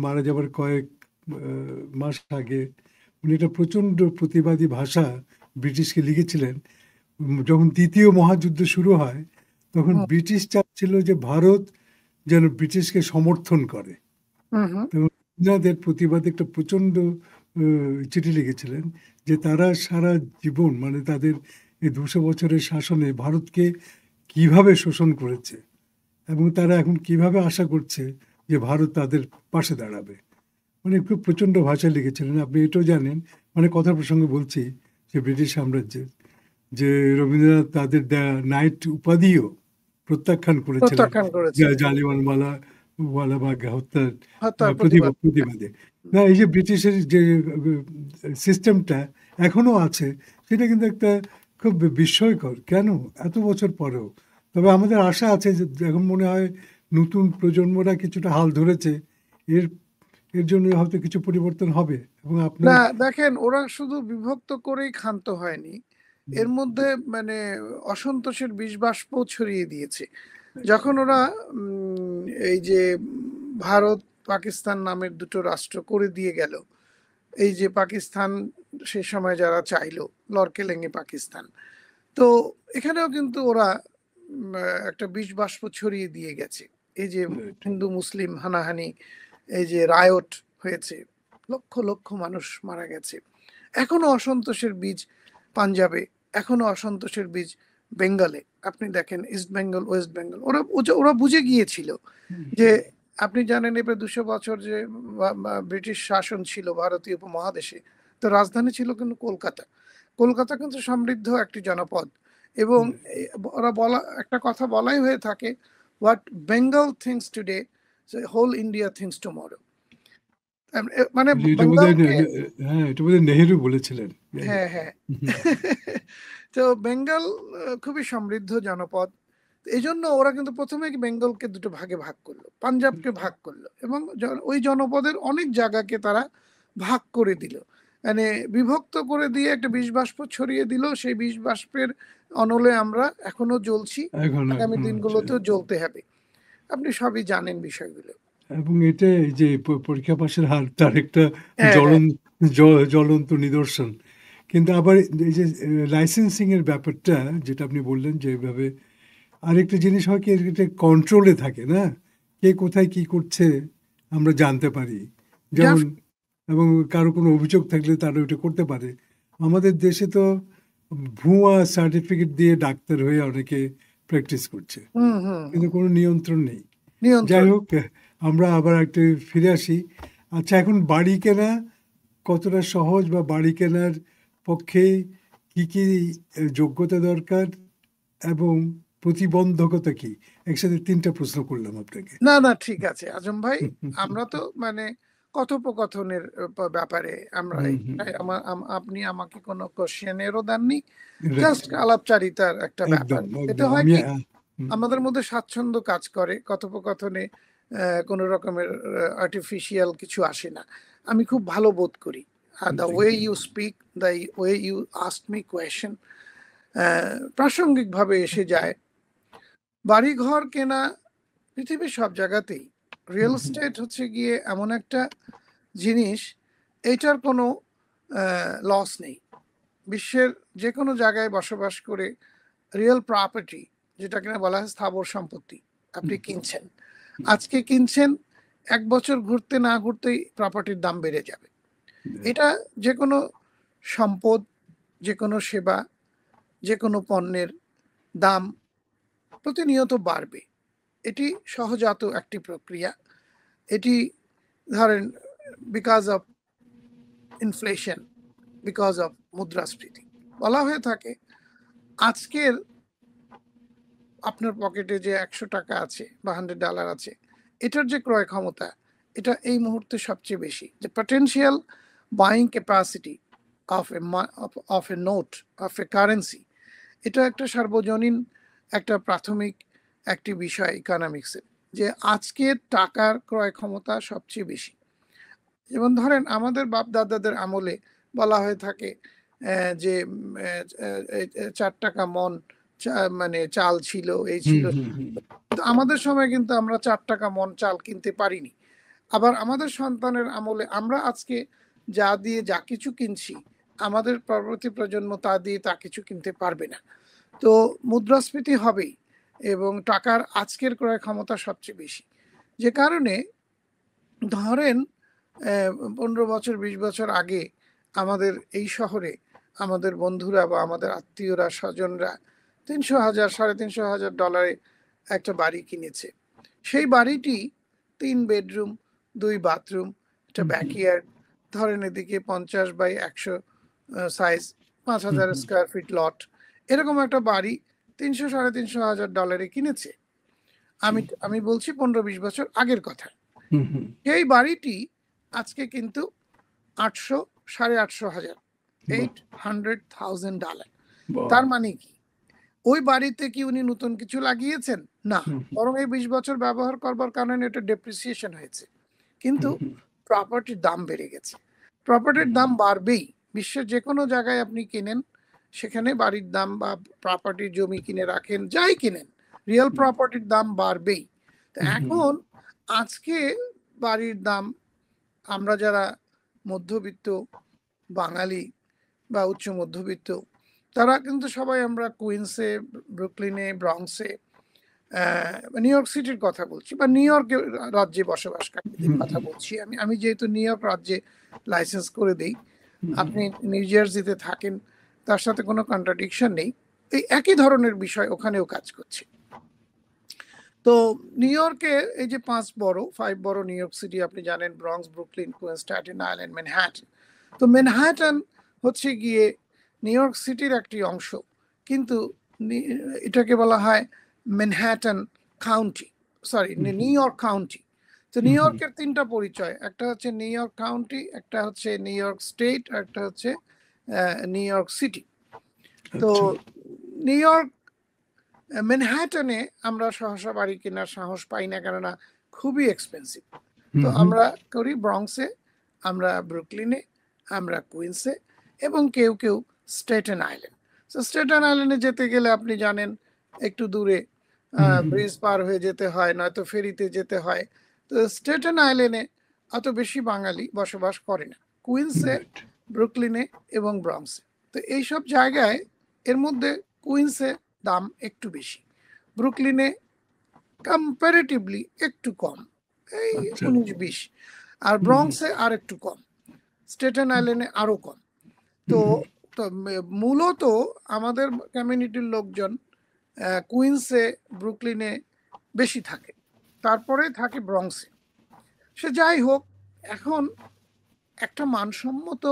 মারা যাবার কয়েক মাস আগে উনি একটা প্রচণ্ড প্রতিবাদী ভাষা ব্রিটিশকে লিখেছিলেন। যখন দ্বিতীয় মহাযুদ্ধ শুরু হয় তখন ব্রিটিশ চাচ্ছিল যে ভারত যেন ব্রিটিশকে সমর্থন করে। রবীন্দ্রনাথের প্রতিবাদে একটা প্রচণ্ড চিঠি লিখেছিলেন যে তারা সারা জীবন, মানে তাদের এই 200 বছরের শাসনে ভারতকে কিভাবে শোষণ করেছে এবং তারা এখন কিভাবে আশা করছে যে ভারত তাদের পাশে দাঁড়াবে। মানে খুব প্রচণ্ড ভাষায় লিখেছিলেন। আপনি এটাও জানেন, মানে কথা প্রসঙ্গে বলছি, যে ব্রিটিশ সাম্রাজ্যের যে রবীন্দ্রনাথ তাদের নাইট উপাধিও প্রত্যাখ্যান করেছিলেন জালিয়ানওয়ালাবাগ হত্যার প্রতিবাদে। না, এই যে ব্রিটিশের যে সিস্টেমটা এখনো আছে, সেটা কিন্তু একটা খুব বিস্ময়কর, কেন এত বছর পরেও। তবে আমাদের আশা আছে যে এখন মনে হয় নতুন প্রজন্মরা কিছুটা হাল ধরেছে, এর জন্য হয়তো কিছু পরিবর্তন হবে। এবং না দেখেন, ওরা শুধু বিভক্ত করেই ক্ষান্ত হয়নি, এর মধ্যে মানে অসন্তোষের বিষবাষ্প ছড়িয়ে দিয়েছে। যখন ওরা এই যে ভারত পাকিস্তান নামের দুটো রাষ্ট্র করে দিয়ে গেল, এই যে পাকিস্তান সে সময় যারা চাইলো লড়কেলেঙ্গে পাকিস্তান, তো এখানেও কিন্তু ওরা একটা বিষবাষ্প ছড়িয়ে দিয়ে গেছে। এই যে হিন্দু মুসলিম হানাহানি, এই যে রায়ট হয়েছে, লক্ষ লক্ষ মানুষ মারা গেছে। এখনো অসন্তোষের বীজ পাঞ্জাবে, এখনো অসন্তোষের বীজ বেঙ্গলে। আপনি দেখেন ইস্ট বেঙ্গল, ওয়েস্ট বেঙ্গল, ওরা বুঝে গিয়েছিল যে, আপনি জানেন এবার 200 বছর যে ব্রিটিশ শাসন ছিল ভারতীয় উপমহাদেশে, তো রাজধানী ছিল কিন্তু কলকাতা। কলকাতা কিন্তু সমৃদ্ধ একটি জনপদ, এবং ওরা একটা কথা বলাই হয়ে থাকে, what Bengal thinks today whole India thinks tomorrow. মানে এটা বোধহয় নেহেরু বলেছিলেন। হ্যাঁ হ্যাঁ। তো বেঙ্গল খুবই সমৃদ্ধ জনপদ, এই জন্য ওরা কিন্তু প্রথমে বেঙ্গলকে দুটো ভাগে ভাগ করলো, পাঞ্জাবকে ভাগ করলো, এবং ওই জনপদের অনেক জায়গাকে তারা ভাগ করে দিল, মানে বিভক্ত করে দিয়ে একটা বিষবাষ্প ছড়িয়ে দিল। সেই বিষবাষ্পের অনলে আমরা এখনো জ্বলছি, আগামী দিনগুলোতেও জ্বলতে হবে। আপনি সবই জানেন বিষয়গুলো। এবং এটা এই যে পরীক্ষা পাশের হার, তার একটা জ্বলন্ত নিদর্শন। কিন্তু আবার এই যে লাইসেন্সিং এর ব্যাপারটা যেটা আপনি বললেন, যে এইভাবে আরেকটা জিনিস হয় কি, এটা কন্ট্রোলে থাকে না, কে কোথায় কি করছে আমরা জানতে পারি। যেমন, এবং কারো কোনো অভিযোগ থাকলে তারা ওটা করতে পারে। আমাদের দেশে তো ভুয়া সার্টিফিকেট দিয়ে ডাক্তার হয়ে অনেকে প্র্যাকটিস করছে, কিন্তু কোনো নিয়ন্ত্রণ নেই। যাই হোক, আমরা আবার একটু ফিরে আসি। আচ্ছা, এখন বাড়ি কেনা কতটা সহজ, বা বাড়ি কেনার পক্ষে কি কি যোগ্যতা দরকার এবং প্রতিবন্ধকতা কি? একসাথে 3টা প্রশ্ন করলাম আপনাকে। না ঠিক আছে আজম ভাই, আমরা তো মানে কথোপকথনের ব্যাপারে আমরা, আপনি আমাকে কোনো কোশ্চেনেরও দেননি, জাস্ট আলাপচারিতার একটা ব্যাপার। এটা হয় কি, আমাদের মধ্যে স্বাচ্ছন্দ্য কাজ করে কথোপকথনে, কোনো রকমের আর্টিফিশিয়াল কিছু আসে না। আমি খুব ভালো বোধ করি the way you speak, the way you ask me question প্রাসঙ্গিকভাবে এসে যায়। বাড়িঘর কেনা পৃথিবীর সব জায়গাতেই রিয়েল এস্টেট হচ্ছে গিয়ে এমন একটা জিনিস, এটার কোনো লস নেই। বিশ্বের যে কোনো জায়গায় বসবাস করে রিয়েল প্রপার্টি, যেটা কিনা বলা হয় স্থাবর সম্পত্তি, আপনি কিনছেন, আজকে কিনছেন, 1 বছর ঘুরতে না ঘুরতেই প্রপার্টির দাম বেড়ে যাবে। এটা যে কোনো সম্পদ, যে কোনো সেবা, যে কোনো পণ্যের দাম প্রতিনিয়ত বাড়বে। এটি সহজাত একটি প্রক্রিয়া। এটি ধরেন because of inflation, because of মুদ্রাস্ফীতি। বলা হয়ে থাকে আজকের আপনার পকেটে যে 100 টাকা আছে বা $100 আছে, এটার যে ক্রয় ক্ষমতা, এটা এই মুহূর্তে সবচেয়ে বেশি। যে potential buying capacity of A note, of A currency, এটা একটা সার্বজনীন একটা প্রাথমিক একটি বিষয় ইকোনমিক্সের, যে আজকের টাকার ক্রয় ক্ষমতা সবচেয়ে বেশি। যেমন ধরেন আমাদের বাপ দাদাদের আমলে বলা হয়ে থাকে যে 4 টাকা মন মানে চাল ছিল, এই ছিল। আমাদের সময় কিন্তু আমরা 4 টাকা মন চাল কিনতে পারিনি। আবার আমাদের সন্তানের আমলে আমরা আজকে যা দিয়ে যা কিছু কিনছি, আমাদের পরবর্তী প্রজন্ম তা দিয়ে তা কিছু কিনতে পারবে না। তো মুদ্রাস্ফীতি হবেই, এবং টাকার আজকের ক্রয় ক্ষমতা সবচেয়ে বেশি। যে কারণে ধরেন 15 বছর 20 বছর আগে আমাদের এই শহরে আমাদের বন্ধুরা বা আমাদের আত্মীয়রা স্বজনরা $300,000 $350,000 একটা বাড়ি কিনেছে। সেই বাড়িটি 3 বেডরুম 2 বাথরুম, একটা ব্যাকইয়ার্ড, ধরেন এদিকে 50x100 সাইজ, 5,000 স্কোয়ার ফিট লট, এরকম একটা বাড়ি $300,000 $350,000 কিনেছে। আমি বলছি 15-20 বছর আগের কথা। এই বাড়িটি আজকে কিন্তু 800-850,000, $800,000। তার মানে কি ওই বাড়িতে কি উনি নতুন কিছু লাগিয়েছেন? না, বরং এই 20 বছর ব্যবহার করবার কারণে এটা ডেপ্রিসিয়েশন হয়েছে। কিন্তু প্রপার্টির দাম বেড়ে গেছে। প্রপার্টির দাম বাড়বেই। বিশ্বের যে কোনো জায়গায় আপনি কিনেন, সেখানে বাড়ির দাম বা প্রপার্টির জমি কিনে রাখেন, যাই কিনেন, রিয়েল প্রপার্টির দাম বাড়বেই। তো এখন আজকে বাড়ির দাম, আমরা যারা মধ্যবিত্ত বাঙালি বা উচ্চ মধ্যবিত্ত, তারা কিন্তু সবাই আমরা কুইন্সে, ব্রুকলিনে, ব্রঙ্কসে, নিউ ইয়র্ক সিটির কথা বলছি, বা নিউ ইয়র্ক রাজ্যে বসবাসকারীদের কথা বলছি। আমি যেহেতু নিউ ইয়র্ক রাজ্যে লাইসেন্স করে দিই, আপনি নিউ জার্সিতে থাকেন, তার সাথে কোনো কন্ট্রাডিকশন নেই। এই একই ধরনের বিষয় ওখানেও কাজ করছে। তো নিউ ইয়র্কে এই যে 5 বড় নিউ ইয়র্ক সিটি আপনি জানেন, Bronx, Brooklyn, Queens, Staten Island, Manhattan. তো ম্যানহাটন হচ্ছে গিয়ে নিউ ইয়র্ক সিটির একটি অংশ, কিন্তু এটাকে বলা হয় Manhattan county, sorry new York county. তো নিউ ইয়র্কের 3টা পরিচয়, একটা হচ্ছে নিউ ইয়র্ক কাউন্টি, একটা হচ্ছে নিউ ইয়র্ক স্টেট, আর একটা হচ্ছে নিউ ইয়র্ক সিটি। তো নিউ ইয়র্ক ম্যানহাটনে আমরা সহসা বাড়ি কেনার সাহস পাই না, কেননা খুবই এক্সপেন্সিভ। তো আমরা করি ব্রঙ্কসে, আমরা ব্রুকলিনে, আমরা কুইন্সে, এবং কেউ কেউ স্টেটেন আইল্যান্ড। তো স্টেটেন আইল্যান্ডে যেতে গেলে আপনি জানেন একটু দূরে ব্রিজ পার হয়ে যেতে হয়, নয়তো ফেরিতে যেতে হয়। তো স্টেটেন আইল্যান্ডে অত বেশি বাঙালি বসবাস করে না, কুইন্সে, ব্রুকলিনে এবং ব্রঙ্কসে। তো এইসব জায়গায় এর মধ্যে কুইন্সে দাম একটু বেশি, ব্রুকলিনে কম্পারেটিভলি একটু কম, এই 19-20, আর ব্রঙ্কসে আর একটু কম, স্টেটেন আইল্যান্ডে আরো কম। তো মূলত আমাদের কমিউনিটির লোকজন কুইন্সে, ব্রুকলিনে বেশি থাকে, তারপরে থাকে ব্রঙ্কসে। সে যাই হোক, এখন একটা মানসম্মত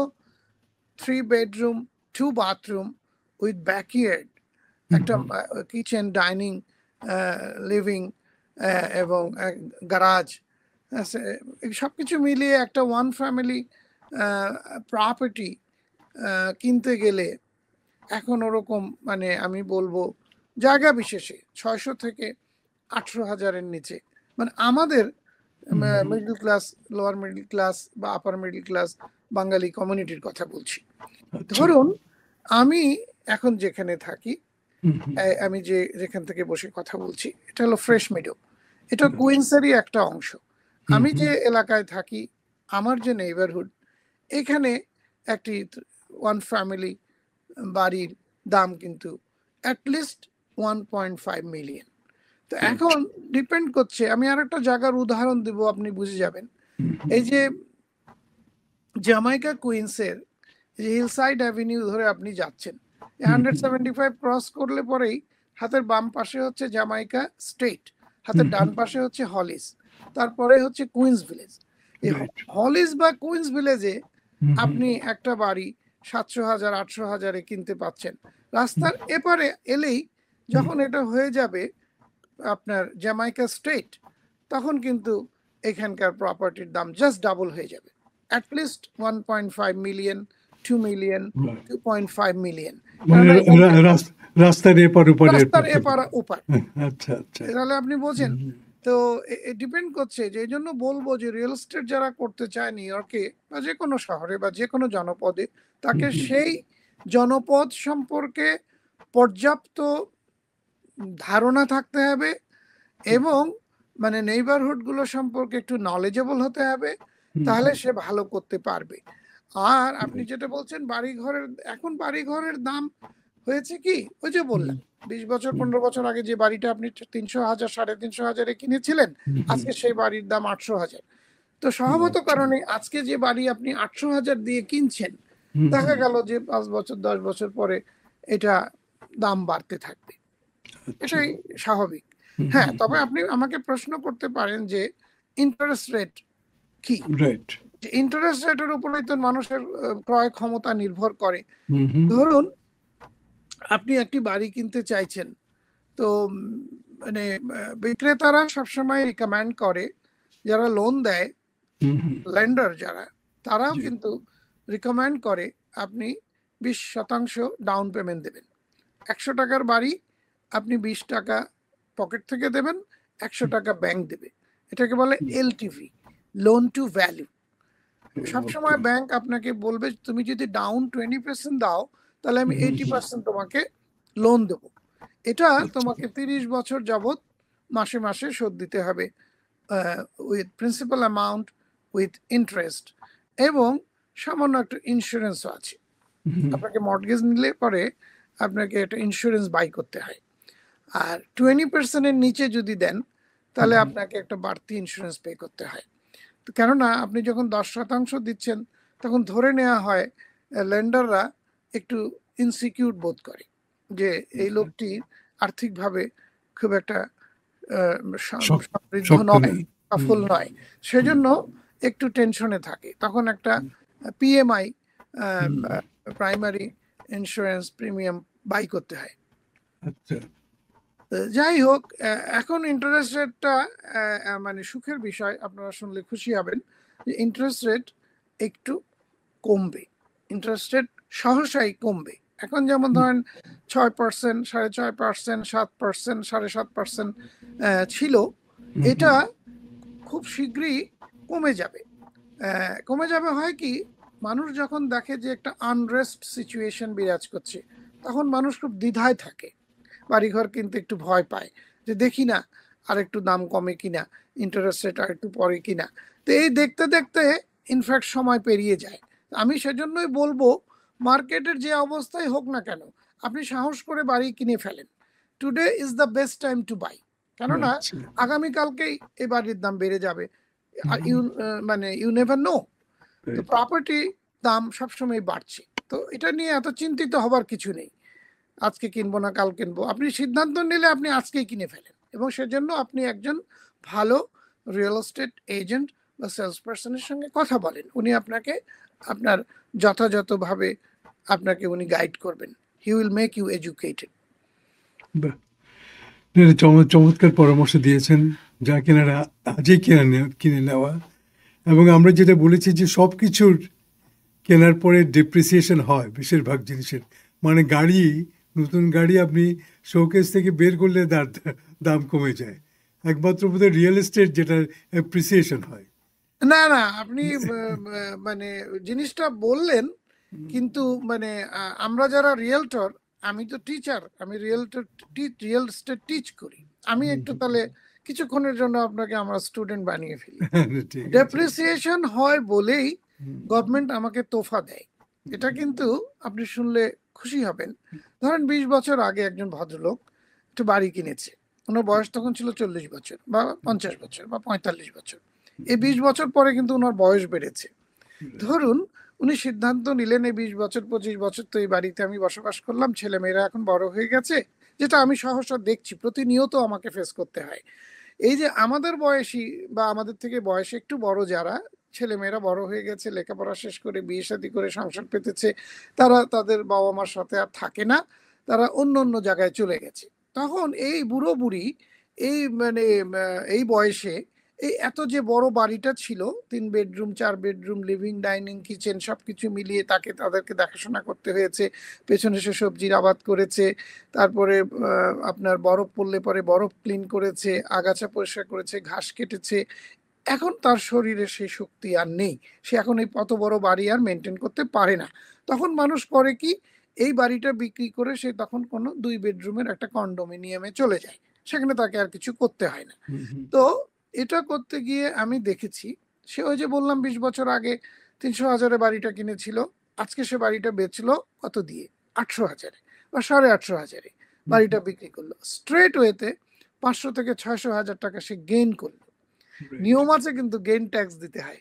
3 বেডরুম 2 বাথরুম উইথ ব্যাকইয়ার্ড, একটা কিচেন, ডাইনিং, লিভিং এবং গ্যারাজ, সবকিছু মিলিয়ে একটা 1 ফ্যামিলি প্রপার্টি কিনতে গেলে এখন ওরকম, মানে আমি বলবো জায়গা বিশেষে 600 থেকে 800,000-এর নিচে, মানে আমাদের middle class, lower middle class বা আপার মিডল ক্লাস বাঙালি কমিউনিটির কথা বলছি। ধরুন আমি এখন যেখানে থাকি, আমি যেখান থেকে বসে কথা বলছি, এটা হলো ফ্রেশ মেডো। এটা Right. কুইন্সেরই একটা অংশ। আমি হুম, যে এলাকায় থাকি, আমার যে নেইবারহুড, এখানে একটি ওয়ান ফ্যামিলি বাড়ির দাম কিন্তু অ্যাটলিস্ট 1.5 মিলিয়ন। তো Right. এখন ডিপেন্ড করছে, আমি আর একটা জায়গার উদাহরণ দেব, আপনি বুঝে যাবেন। হুম, এই যে জামাইকা কুইন্সের যে হিলসাইড অ্যাভিনিউ ধরে আপনি যাচ্ছেন, হুম, 175 ক্রস করলে পরেই হাতের বাম পাশে হচ্ছে জামাইকা স্টেট, হাতের ডান পাশে হচ্ছে হলিস, তারপরে হচ্ছে কুইন্স ভিলেজ। এই রাইট। হলিস বা কুইন্স ভিলেজে হুম, হুম, আপনি একটা বাড়ি 700,000 800,000-এ কিনতে পাচ্ছেন। রাস্তার এপারে এলেই যখন এটা হয়ে যাবে আপনার জ্যামাইকা স্টেট, তখন কিন্তু এখানকার প্রপার্টির দাম জাস্ট ডাবল হয়ে যাবে, at least 1.5 million, 2 million, right. 2.5 million. মানে কেননা এখানকার রাস্তার এপার ওপার রাস্তার এরপর এপার ওপার, আচ্ছা, আচ্ছা। তাহলে আপনি বোঝেন। হুম, তো ডিপেন্ড করছে, যে এই জন্য বলবো যে রিয়েল এস্টেট যারা করতে চায় নিউ ইয়র্কে বা যে কোনো শহরে বা যে কোনো জনপদে, তাকে হুম, সেই জনপদ সম্পর্কে পর্যাপ্ত ধারণা থাকতে হবে এবং মানে নেইবারহুড গুলো সম্পর্কে একটু নলেজেবল হতে হবে, হুম, তাহলে সে ভালো করতে পারবে। আর আপনি right. যেটা বলছেন বাড়ি ঘরের, এখন বাড়ি ঘরের দাম হয়েছে কি, ওই যে হুম, বললাম 20 বছর হুম, 15 বছর আগে যে বাড়িটা আপনি 300,000 350,000-এ কিনেছিলেন, হুম, হুম, আজকে সেই বাড়ির দাম 800,000। তো হুম, স্বভাবত আচ্ছা। কারণে আজকে যে বাড়ি আপনি 800,000 দিয়ে কিনছেন, হুম, দেখা হুম, গেল যে 5 বছর 10 বছর পরে এটা দাম বাড়তে থাকবে, আচ্ছা। এটাই স্বাভাবিক। হুম, হ্যাঁ, হুম, তবে আপনি আমাকে প্রশ্ন করতে পারেন যে ইন্টারেস্ট রেট কি। রাইট। যে ইন্টারেস্ট রেটের উপরেই তো মানুষের ক্রয় ক্ষমতা নির্ভর করে। হুম, হুম, ধরুন আপনি একটি বাড়ি কিনতে চাইছেন, তো মানে বিক্রেতারা সবসময় রিকমেন্ড করে, যারা লোন দেয়, হুম, হুম, লেন্ডার যারা, তারাও জি। কিন্তু রিকমেন্ড করে আপনি 20% ডাউন পেমেন্ট দেবেন। 100 টাকার বাড়ি আপনি 20 টাকা পকেট থেকে দেবেন, 100 টাকা ব্যাংক দেবে। এটাকে বলে হুম, এলটিভি, লোন টু ভ্যালু। ওকে। সবসময় ব্যাংক আপনাকে বলবে তুমি যদি ডাউন 20% দাও, তাহলে আমি হুম, 80% তোমাকে লোন দেবো। এটা আচ্ছা। তোমাকে 30 বছর যাবত মাসে মাসে শোধ দিতে হবে, with principal amount, with interest, এবং সামান্য একটা ইন্স্যুরেন্সও আছে। হুম, আপনাকে মর্টগেজ নিলে পরে আপনাকে একটা ইন্স্যুরেন্স বাই করতে হয়। আর 20%-এর নিচে যদি দেন, তাহলে হুম, আপনাকে একটা বাড়তি ইন্স্যুরেন্স পে করতে হয়। তো কেননা আপনি যখন 10% দিচ্ছেন, তখন ধরে নেওয়া হয় লেন্ডাররা একটু ইনসিকিউর বোধ করে যে এই লোকটি আর্থিকভাবে খুব একটা শক সমৃদ্ধ শক্ত নয়, নেই। হুম, সফল নয়, হুম, সেজন্য একটু টেনশনে থাকে। তখন একটা PMI, hmm, primary insurance premium buy করতে হয়। আচ্ছা। যাই হোক, এখন ইন্টারেস্ট রেটটা মানে সুখের বিষয়, আপনারা শুনলে খুশি হবেন যে ইন্টারেস্ট রেট একটু কমবে। ইন্টারেস্ট রেট সহসাই কমবে। এখন যেমন হুম, ধরেন 6%, 6.5%, 7%, 7.5% ছিল, হুম, এটা খুব শীঘ্রই কমে যাবে। কমে যাবে হয় কি, মানুষ যখন দেখে যে একটা আনরেস্ট সিচুয়েশন বিরাজ করছে, তখন মানুষ খুব দ্বিধায় থাকে, বাড়িঘর কিনতে একটু ভয় পায়, যে দেখি না আর একটু দাম কমে কিনা, ইন্টারেস্ট রেট আর একটু পরে কিনা। তো এই দেখতে দেখতে ইনফ্যাক্ট সময় পেরিয়ে যায়। আমি সেজন্যই বলবো, মার্কেটের যে অবস্থায় হোক না কেন, আপনি সাহস করে বাড়ি কিনে ফেলেন। Today is the best time to buy. কেননা আচ্ছা। আগামীকালকেই এই বাড়ির দাম বেড়ে যাবে। আর হুম, মানে ইউ নেভার নো। তো রাইট। প্রপার্টি দাম সবসময় বাড়ছে, তো এটা নিয়ে এত চিন্তিত হবার কিছু নেই। আজকে কিনবো না কাল কিনবো, আপনি সিদ্ধান্ত নিলে আপনি আজকেই কিনে ফেলেন, এবং সেজন্য আপনি একজন ভালো রিয়েল এস্টেট এজেন্ট বা সেলস পার্সনের সঙ্গে কথা বলেন, উনি আপনাকে আপনার যথাযথভাবে আপনাকে উনি গাইড করবেন। He will make you educated. বাহ! না, চমৎকার পরামর্শ দিয়েছেন। যা কেনার আজই কিনে নেওয়া। এবং আমরা যেটা বলেছি যে সবকিছুর কেনার পরে ডেপ্রিসিয়েশন হয় বেশিরভাগ জিনিসের। মানে গাড়ি, নতুন গাড়ি আপনি শোকেস থেকে বের করলে তার দাম কমে যায়। একমাত্র বোধহয় রিয়েল এস্টেট যেটা অ্যাপ্রিসিয়েশন হয়। না না, আপনি মানে জিনিসটা বললেন, কিন্তু মানে আমরা যারা রিয়েলটর, আমি তো টিচার, আমি রিয়েল এস্টেট টিচ করি, আমি একটু তাহলে কিছুক্ষণের জন্য আপনাকে আমরা স্টুডেন্ট বানিয়ে ফেলি। ঠিক আছে। ডেপ্রিসিয়েশন হয় বলেই হুম, গভর্নমেন্ট আমাকে তোফা দেয়। এটা কিন্তু আপনি শুনলে খুশি হবেন। ধরেন 20 বছর আগে একজন ভদ্রলোক একটা বাড়ি কিনেছে। ওনার বয়স তখন ছিল 40 বছর বা 50 বছর বা 45 বছর। এই 20 বছর পরে কিন্তু ওনার বয়স বেড়েছে। ধরুন উনি সিদ্ধান্ত নিলেন এই 20 বছর 25 বছর তো এই বাড়িতে আমি বসবাস করলাম, ছেলেমেয়েরা এখন বড় হয়ে গেছে, যেটা আমি সহসা দেখছি, প্রতিনিয়ত আমাকে ফেস করতে হয়। এই যে আমাদের বয়সী বা আমাদের থেকে বয়সে একটু বড় যারা ছেলেমেয়েরা বড় হয়ে গেছে, লেখাপড়া শেষ করে বিয়ে শাদী করে সংসার পেতেছে, তারা তাদের বাবা মার সাথে আর থাকে না, তারা অন্য অন্য জায়গায় চলে গেছে। তখন এই বুড়ো বুড়ি এই মানে এই বয়সে এই এত যে বড় বাড়িটা ছিল, 3 bedroom 4 bedroom living dining kitchen সবকিছু মিলিয়ে তাদেরকে দেখাশোনা করতে হয়েছে। পেছনে সে সবজির আবাদ করেছে, তারপরে আপনার বরফ পড়লে পরে বরফ ক্লিন করেছে, আগাছা পরিষ্কার করেছে, ঘাস কেটেছে। এখন তার শরীরে সেই শক্তি আর নেই, সে এখন এই অত বড় বাড়ি আর মেনটেন করতে পারে না। তখন মানুষ করে কি, এই বাড়িটা বিক্রি করে সে তখন কোনো 2 বেডরুমের একটা কন্ডোমিনিয়ামে চলে যায়, সেখানে তাকে আর কিছু করতে হয় না। তো এটা করতে গিয়ে আমি দেখেছি, সে ওই যে বললাম 20 বছর আগে 300,000-এ বাড়িটা কিনেছিল, আজকে সে বাড়িটা বেচলো কত দিয়ে, 800,000-এ বা 850,000-এ বাড়িটা বিক্রি করলো। স্ট্রেট ওয়েতে 500 থেকে 600,000 টাকা সে গেইন করলো। নিয়ম আছে কিন্তু গেইন ট্যাক্স দিতে হয়।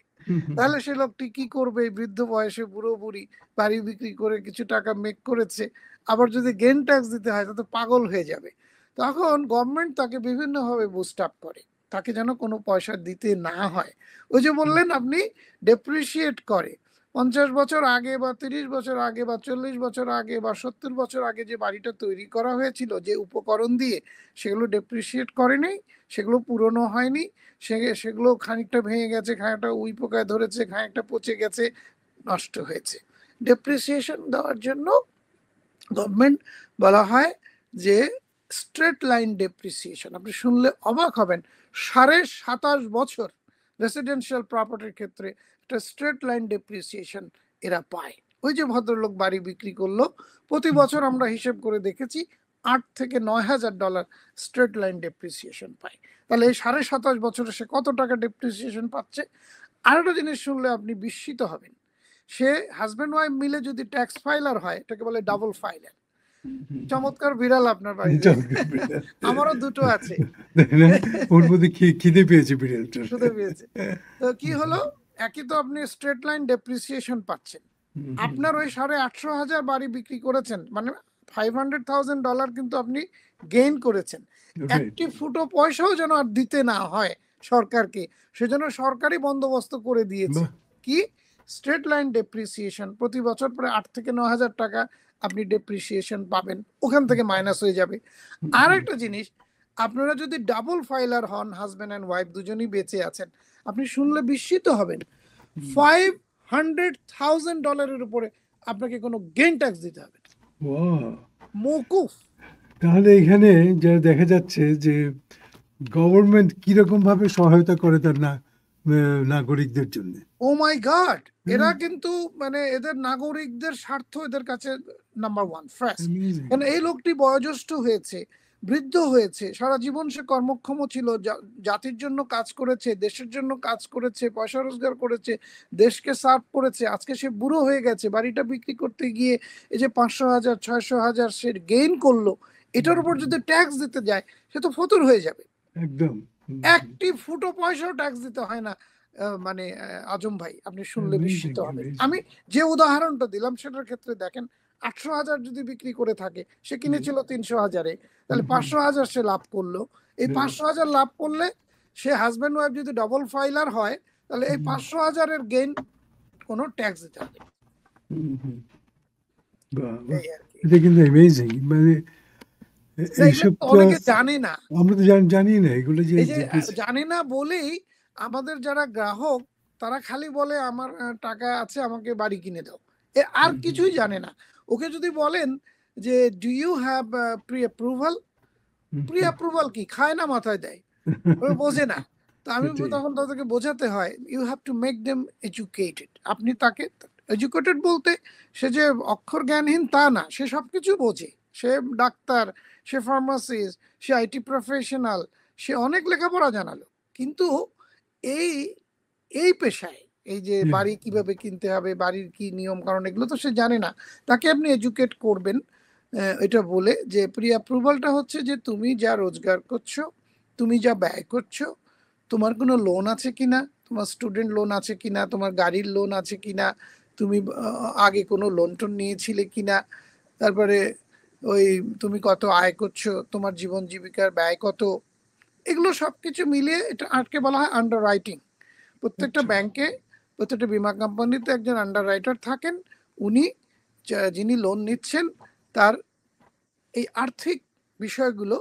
তাহলে সে লোকটি কি করবে, এই বৃদ্ধ বয়সে বুড়ো বুড়ি বাড়ি বিক্রি করে কিছু টাকা মেক করেছে, আবার যদি গেইন ট্যাক্স দিতে হয় তা তো পাগল হয়ে যাবে। তখন গভর্নমেন্ট তাকে বিভিন্নভাবে বুস্ট আপ করে, তাকে যেন কোনো পয়সা দিতে না হয়। ওই যে বললেন আপনি, ডেপ্রিসিয়েট করে। 50 বছর আগে বা 30 বছর আগে বা 40 বছর আগে বা 70 বছর আগে যে বাড়িটা তৈরি করা হয়েছিল যে উপকরণ দিয়ে, সেগুলো ডেপ্রিসিয়েট করেনি, সেগুলো পুরনো হয়নি, সেগুলো খানিকটা ভেঙে গেছে, খানিকটা উই পোকায় ধরেছে, খানিকটা পচে গেছে, নষ্ট হয়েছে। ডেপ্রিসিয়েশন দেওয়ার জন্য গভর্নমেন্ট বলা হয় যে স্ট্রেট লাইন ডেপ্রিসিয়েশন। আপনি শুনলে অবাক হবেন, 27.5 বছর রেসিডেন্সিয়াল প্রপার্টির ক্ষেত্রে একটা স্ট্রেট লাইন ডেপ্রিসিয়েশন এরা পায়। ওই যে ভদ্রলোক বাড়ি বিক্রি করলো, প্রতি বছর আমরা হিসেব করে দেখেছি $8,000 থেকে $9,000 স্ট্রেট লাইন ডেপ্রিসিয়েশন পায়। তাহলে এই 27.5 বছরে সে কত টাকা ডেপ্রিসিয়েশন পাচ্ছে। আরেকটা জিনিস শুনলে আপনি বিস্মিত হবেন, সে হাজব্যান্ড ওয়াইফ মিলে যদি ট্যাক্স ফাইলার হয়, এটাকে বলে ডাবল ফাইলার। চমৎকার বিড়াল আপনার বাড়িতে। আমারও দুটো আছে। ওর মধ্যে খিদে পেয়েছে বিড়ালটার। শুধু পেয়েছে। তো কি হলো, একই তো আপনি স্ট্রেট লাইন ডেপ্রিসিয়েশন পাচ্ছেন। আপনার ওই 850,000 বাড়ি বিক্রি করেছেন, মানে $500,000 কিন্তু আপনি গেইন করেছেন। একটি ফুটো পয়সাও যেন আর দিতে না হয় সরকারকে, সেজন্য সরকারি বন্দোবস্ত করে দিয়েছে কি, স্ট্রেট লাইন ডেপ্রিসিয়েশন। প্রতি বছর প্রায় 8 থেকে 9,000 টাকা আপনি ডেপ্রিসিয়েশন পাবেন, ওখান থেকে মাইনাস হয়ে যাবে। আর একটা জিনিস, আপনারা যদি ডাবল ফাইলার হন, হাজব্যান্ড অ্যান্ড ওয়াইফ দুজনই বেঁচে আছেন, আপনি শুনলে বিস্মিত হবেন, $500,000 উপরে আপনাকে কোনো গেইন ট্যাক্স দিতে হবে না, মওকুফ। তাহলে এখানে যা দেখা যাচ্ছে যে গভর্নমেন্ট কিরকম ভাবে সহায়তা করে তার নাগরিকদের জন্য। ও মাই গড, এরা কিন্তু মানে এদের নাগরিকদের স্বার্থ এদের কাছে নাম্বার 1 ফার্স্ট। কারণ এই লোকটি বয়োজ্যেষ্ঠ হয়েছে, বৃদ্ধ হয়েছে, সারা জীবন সে কর্মক্ষম ছিল, জাতির জন্য কাজ করেছে, দেশের জন্য কাজ করেছে, পয়সা রোজগার করেছে, দেশকে সার্ভ করেছে। আজকে সে বুড়ো হয়ে গেছে, বাড়িটা বিক্রি করতে গিয়ে এই যে 500,000 600,000 সে গেইন করলো, এটার উপর যদি ট্যাক্স দিতে যায় সে তো ফতুর হয়ে যাবে। একদম একটি ফুটো পয়সাও ট্যাক্স দিতে হয় না। মানে আজম ভাই, আপনি শুনলে বিস্মিত হবেন। আমি যে উদাহরণটা দিলাম সেটার ক্ষেত্রে দেখেন, 800,000 যদি বিক্রি করে থাকে, সে কিনেছিল 300,000-এ, তাহলে 500,000 সে লাভ করলো। এই 500,000 লাভ করলে সে হাজব্যান্ড ওয়াইফ যদি ডবল ফাইলার হয়, তাহলে এই 500,000-এর গেইন কোনো ট্যাক্স দিতে হবে। এটা কিন্তু অ্যামেজিং। মানে এইসব অনেকে জানে না, আমরা তো জানি না এগুলো, যে জানে না বলেই আমাদের যারা গ্রাহক তারা খালি বলে আমার টাকা আছে, আমাকে বাড়ি কিনে দাও, আর কিছুই জানে না। ওকে যদি বলেন যে do you have pre approval কি, খায় না, মাথায় দেয়, বোঝে না। তো আমি তখন তাদেরকে বোঝাতে হয়, you have to make them educated. আপনি তাকে এডুকেটেড বলতে সে যে অক্ষর জ্ঞানহীন তা না, সে সবকিছু বোঝে, সে ডাক্তার, সে ফার্মাসিস্ট, সে আইটি প্রফেশনাল, সে অনেক লেখাপড়া জানালো, কিন্তু এই এই পেশায়, এই যে হ্যাঁ, বাড়ি কিভাবে কিনতে হবে, বাড়ির কি নিয়ম কারণ, এগুলো তো সে জানে না। তাকে আপনি এডুকেট করবেন এটা বলে যে প্রি অ্যাপ্রুভালটা হচ্ছে যে তুমি যা রোজগার করছো, তুমি যা ব্যয় করছো, তোমার কোনো লোন আছে কিনা, তোমার স্টুডেন্ট লোন আছে কিনা, তোমার গাড়ির লোন আছে কিনা, তুমি আগে কোনো লোন টোন নিয়েছিলে কিনা, তারপরে ওই তুমি কত আয় করছো, তোমার জীবন জীবিকার ব্যয় কত, এগুলো সবকিছু মিলিয়ে এটা আটকে বলা হয় আন্ডার রাইটিং। প্রত্যেকটা আচ্ছা, ব্যাংকে, প্রত্যেকটা বীমা কোম্পানিতে একজন আন্ডার রাইটার থাকেন। উনি যিনি লোন নিচ্ছেন তার এই আর্থিক বিষয়গুলো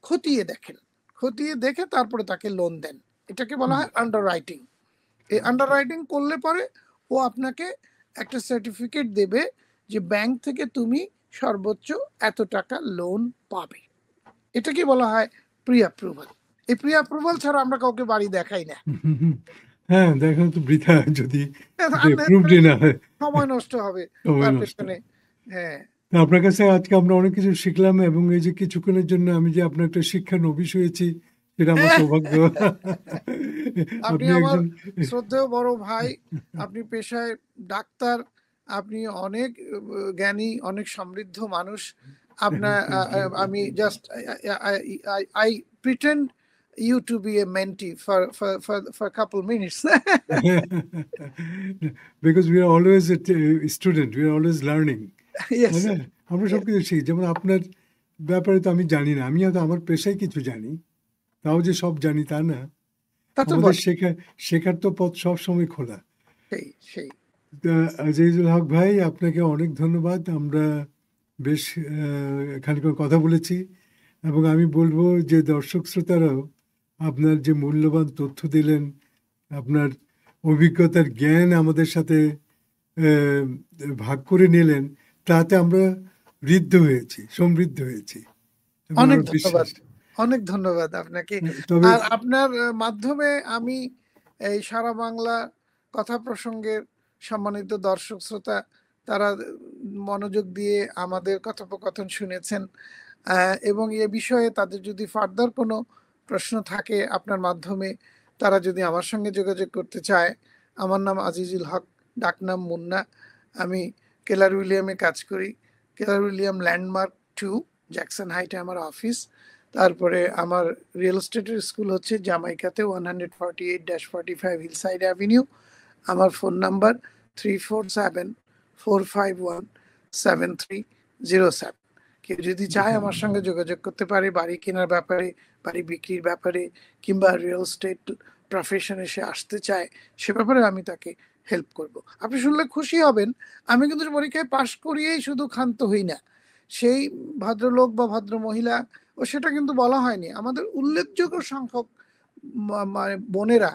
খতিয়ে দেখেন, খতিয়ে দেখে তারপরে তাকে লোন দেন। এটাকে বলা হয় আন্ডার রাইটিং। এই আন্ডার রাইটিং করলে পরে ও আপনাকে একটা সার্টিফিকেট দেবে যে ব্যাংক থেকে তুমি সর্বোচ্চ এত টাকা লোন পাবে। এটাকে বলা হয় প্রি অ্যাপ্রুভাল। এই প্রি অ্যাপ্রুভাল ছাড়া আমরা কাউকে বাড়ি দেখাই না। হ্যাঁ, দেখেন তো বৃথা যদি এটা অ্যাপ্রুভড Unnecessary না হয়, সময় নষ্ট হবে সময় তার নষ্ট। পেছনে। হ্যাঁ, তো আপনার কাছে আজকে আমরা অনেক কিছু শিখলাম, এবং এই যে কিছুক্ষণের জন্য আমি যে আপনার একটা শিক্ষা নবিশ হয়েছি, সেটা আমার সৌভাগ্য। আপনি আপনি আমার একজন শ্রদ্ধেয় বড় ভাই, আপনি পেশায় ডাক্তার, আপনি অনেক জ্ঞানী, অনেক সমৃদ্ধ মানুষ। আপনার Thank you. আমি just I pretend you to be a mentee for a couple minutes. Because we are always a student, we are always learning, Yes, তাই না? sir. আমরা Yes. সবকিছু শিখি। যেমন আপনার ব্যাপারে তো আমি জানি না, আমি হয়তো আমার পেশায় কিছু জানি, তাও যে সব জানি তা না। তা তো আমাদের বটে। শেখার তো পথ সবসময় খোলা। সেই তা আজিজুল হক ভাই, আপনাকে অনেক ধন্যবাদ। আমরা বেশ খানিকক্ষণ কথা বলেছি, এবং আমি বলবো যে দর্শক শ্রোতারাও আপনার যে মূল্যবান তথ্য দিলেন, আপনার অভিজ্ঞতার জ্ঞান আমাদের সাথে আহ, ভাগ করে নিলেন, তাতে আমরা ঋদ্ধ হয়েছি, সমৃদ্ধ হয়েছি, এবং অনেক আমার ধন্যবাদ, বিশ্বাস। অনেক ধন্যবাদ আপনাকে। তবে আর আপনার মাধ্যমে আমি এই সারা বাংলা কথা প্রসঙ্গের সম্মানিত দর্শক শ্রোতা, তারা মনোযোগ দিয়ে আমাদের কথোপকথন শুনেছেন, এবং এ বিষয়ে তাদের যদি ফার্দার কোনো প্রশ্ন থাকে আপনার মাধ্যমে, তারা যদি আমার সঙ্গে যোগাযোগ করতে চায়, আমার নাম আজিজুল হক, ডাকনাম মুন্না। আমি কেলার উইলিয়ামে কাজ করি। কেলার উইলিয়াম ল্যান্ডমার্ক 2, জ্যাকসন হাইটে আমার অফিস। তারপরে আমার রিয়েল এস্টেটের স্কুল হচ্ছে জামাইকাতে 148-45 হিলসাইড অ্যাভিনিউ। আমার ফোন নাম্বার 347-451-7307। কেউ যদি চায় আমার সঙ্গে যোগাযোগ করতে পারে বাড়ি কেনার ব্যাপারে, বাড়ি বিক্রির ব্যাপারে, কিংবা রিয়েল এস্টেট প্রফেশনে সে আসতে চায়, সে ব্যাপারে আমি তাকে হেল্প করব। আপনি শুনলে খুশি হবেন, আমি কিন্তু পরীক্ষায় পাশ করিয়েই শুধু ক্ষান্ত হই না। সেই ভদ্রলোক বা ভদ্র মহিলা, ও সেটা কিন্তু বলা হয়নি, আমাদের উল্লেখযোগ্য সংখ্যক মানে বোনেরা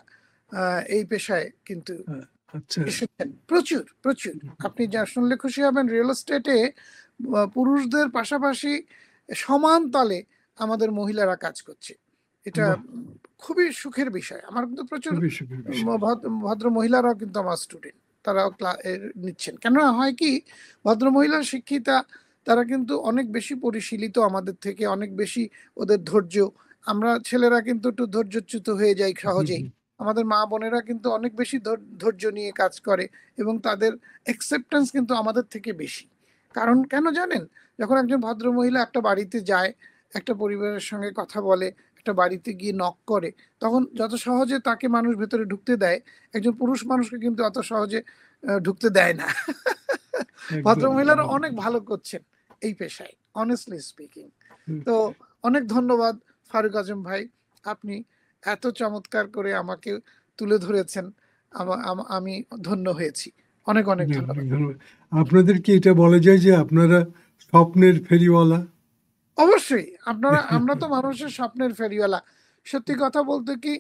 এই পেশায় কিন্তু আচ্ছা, এসেছেন, প্রচুর প্রচুর। আপনি যা শুনলে খুশি হবেন, রিয়েল এস্টেটে পুরুষদের পাশাপাশি সমান তালে আমাদের মহিলারা কাজ করছে। এটা বাহ, খুবই সুখের বিষয়। আমার কিন্তু প্রচুর খুবই সুখের বিষয়। ভদ্র মহিলারাও কিন্তু আমার স্টুডেন্ট, তারাও নিচ্ছেন। কেন হয় কি, ভদ্র মহিলা শিক্ষিতা, তারা কিন্তু অনেক বেশি পরিশীলিত আমাদের থেকে, অনেক বেশি ওদের ধৈর্য। আমরা ছেলেরা কিন্তু একটু ধৈর্যচ্যুত হয়ে যাই সহজেই। আমাদের মা বোনেরা কিন্তু অনেক বেশি ধৈর্য নিয়ে কাজ করে, এবং তাদের অ্যাকসেপ্টেন্স কিন্তু আমাদের থেকে বেশি। কারণ কেন জানেন, যখন একজন ভদ্র মহিলা একটা বাড়িতে যায়, একটা পরিবারের সঙ্গে কথা বলে, একটা বাড়িতে গিয়ে নক করে, তখন যত সহজে তাকে মানুষ ভেতরে ঢুকতে দেয়, একজন পুরুষ মানুষকে কিন্তু অত সহজে ঢুকতে দেয় না। ভদ্র একদম। মহিলারা অনেক ভালো করছেন এই পেশায়, অনেস্টলি স্পিকিং। তো অনেক ধন্যবাদ ফারুক আজম ভাই, আপনি এত চমৎকার করে আমাকে তুলে ধরেছেন। আমি ধন্য হয়েছি। অনেক অনেক অনেক ধন্যবাদ। ধন্যবাদ। আপনাদের কি এটা বলা যায় যে আপনারা স্বপ্নের ফেরিওয়ালা? অবশ্যই, আমরা তো মানুষের স্বপ্নের ফেরিওয়ালা। সত্যি কথা বলতে কি,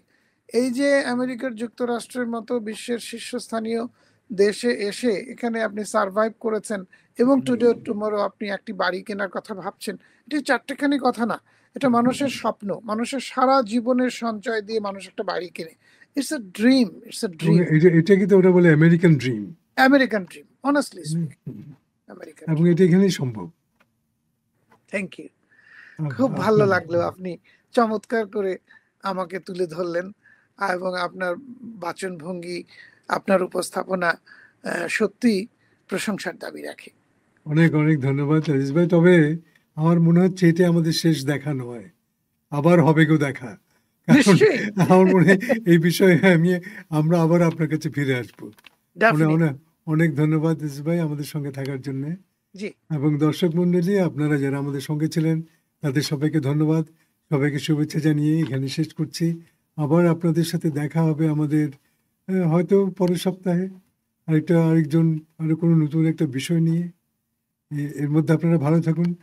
এই যে আমেরিকার যুক্তরাষ্ট্রের মতো বিশ্বের শীর্ষস্থানীয় দেশে এসে এখানে আপনি সার্ভাইভ করেছেন, এবং টুডে টুমরো আপনি একটি বাড়ি কেনার কথা ভাবছেন, এটি চারটেখানি কথা না। এটা মানুষের স্বপ্ন, মানুষের সারা জীবনের সঞ্চয় দিয়ে মানুষ একটা বাড়ি কেনে। It's a dream, it's a এবং ড্রিম, এটা কিন্তু ওরা বলে American dream, American dream, honestly speaking, American এবং ড্রিম। এটা এখানেই সম্ভব। Thank you. খুব ভালো আপনার লাগলো, আপনি চমৎকার করে আমাকে তুলে ধরলেন এবং আপনার বাচনভঙ্গি, আপনার উপস্থাপনা সত্যিই প্রশংসার দাবি রাখে। অনেক, অনেক ধন্যবাদ আজিজ ভাই। তবে আমার মনে হচ্ছে এটা আমাদের শেষ দেখা নয়। আবার হবে গো দেখা। কারণ নিশ্চয়ই। আমার মনে হয় এই বিষয়ে আমরা আবার আপনার কাছে ফিরে আসবো। অনে ডেফিনিট। অনে অনেক ধন্যবাদ আজিজ ভাই আমাদের সঙ্গে থাকার জন্যে। জি। এবং দর্শক মণ্ডলী আপনারা যারা আমাদের সঙ্গে ছিলেন তাদের সবাইকে ধন্যবাদ। সবাইকে শুভেচ্ছা জানিয়ে এখানে শেষ করছি। আবার আপনাদের সাথে দেখা হবে আমাদের হয়তো পরের সপ্তাহে আরেকজন আরো কোনো নতুন একটা বিষয় নিয়ে। এর মধ্যে আপনারা ভালো থাকুন।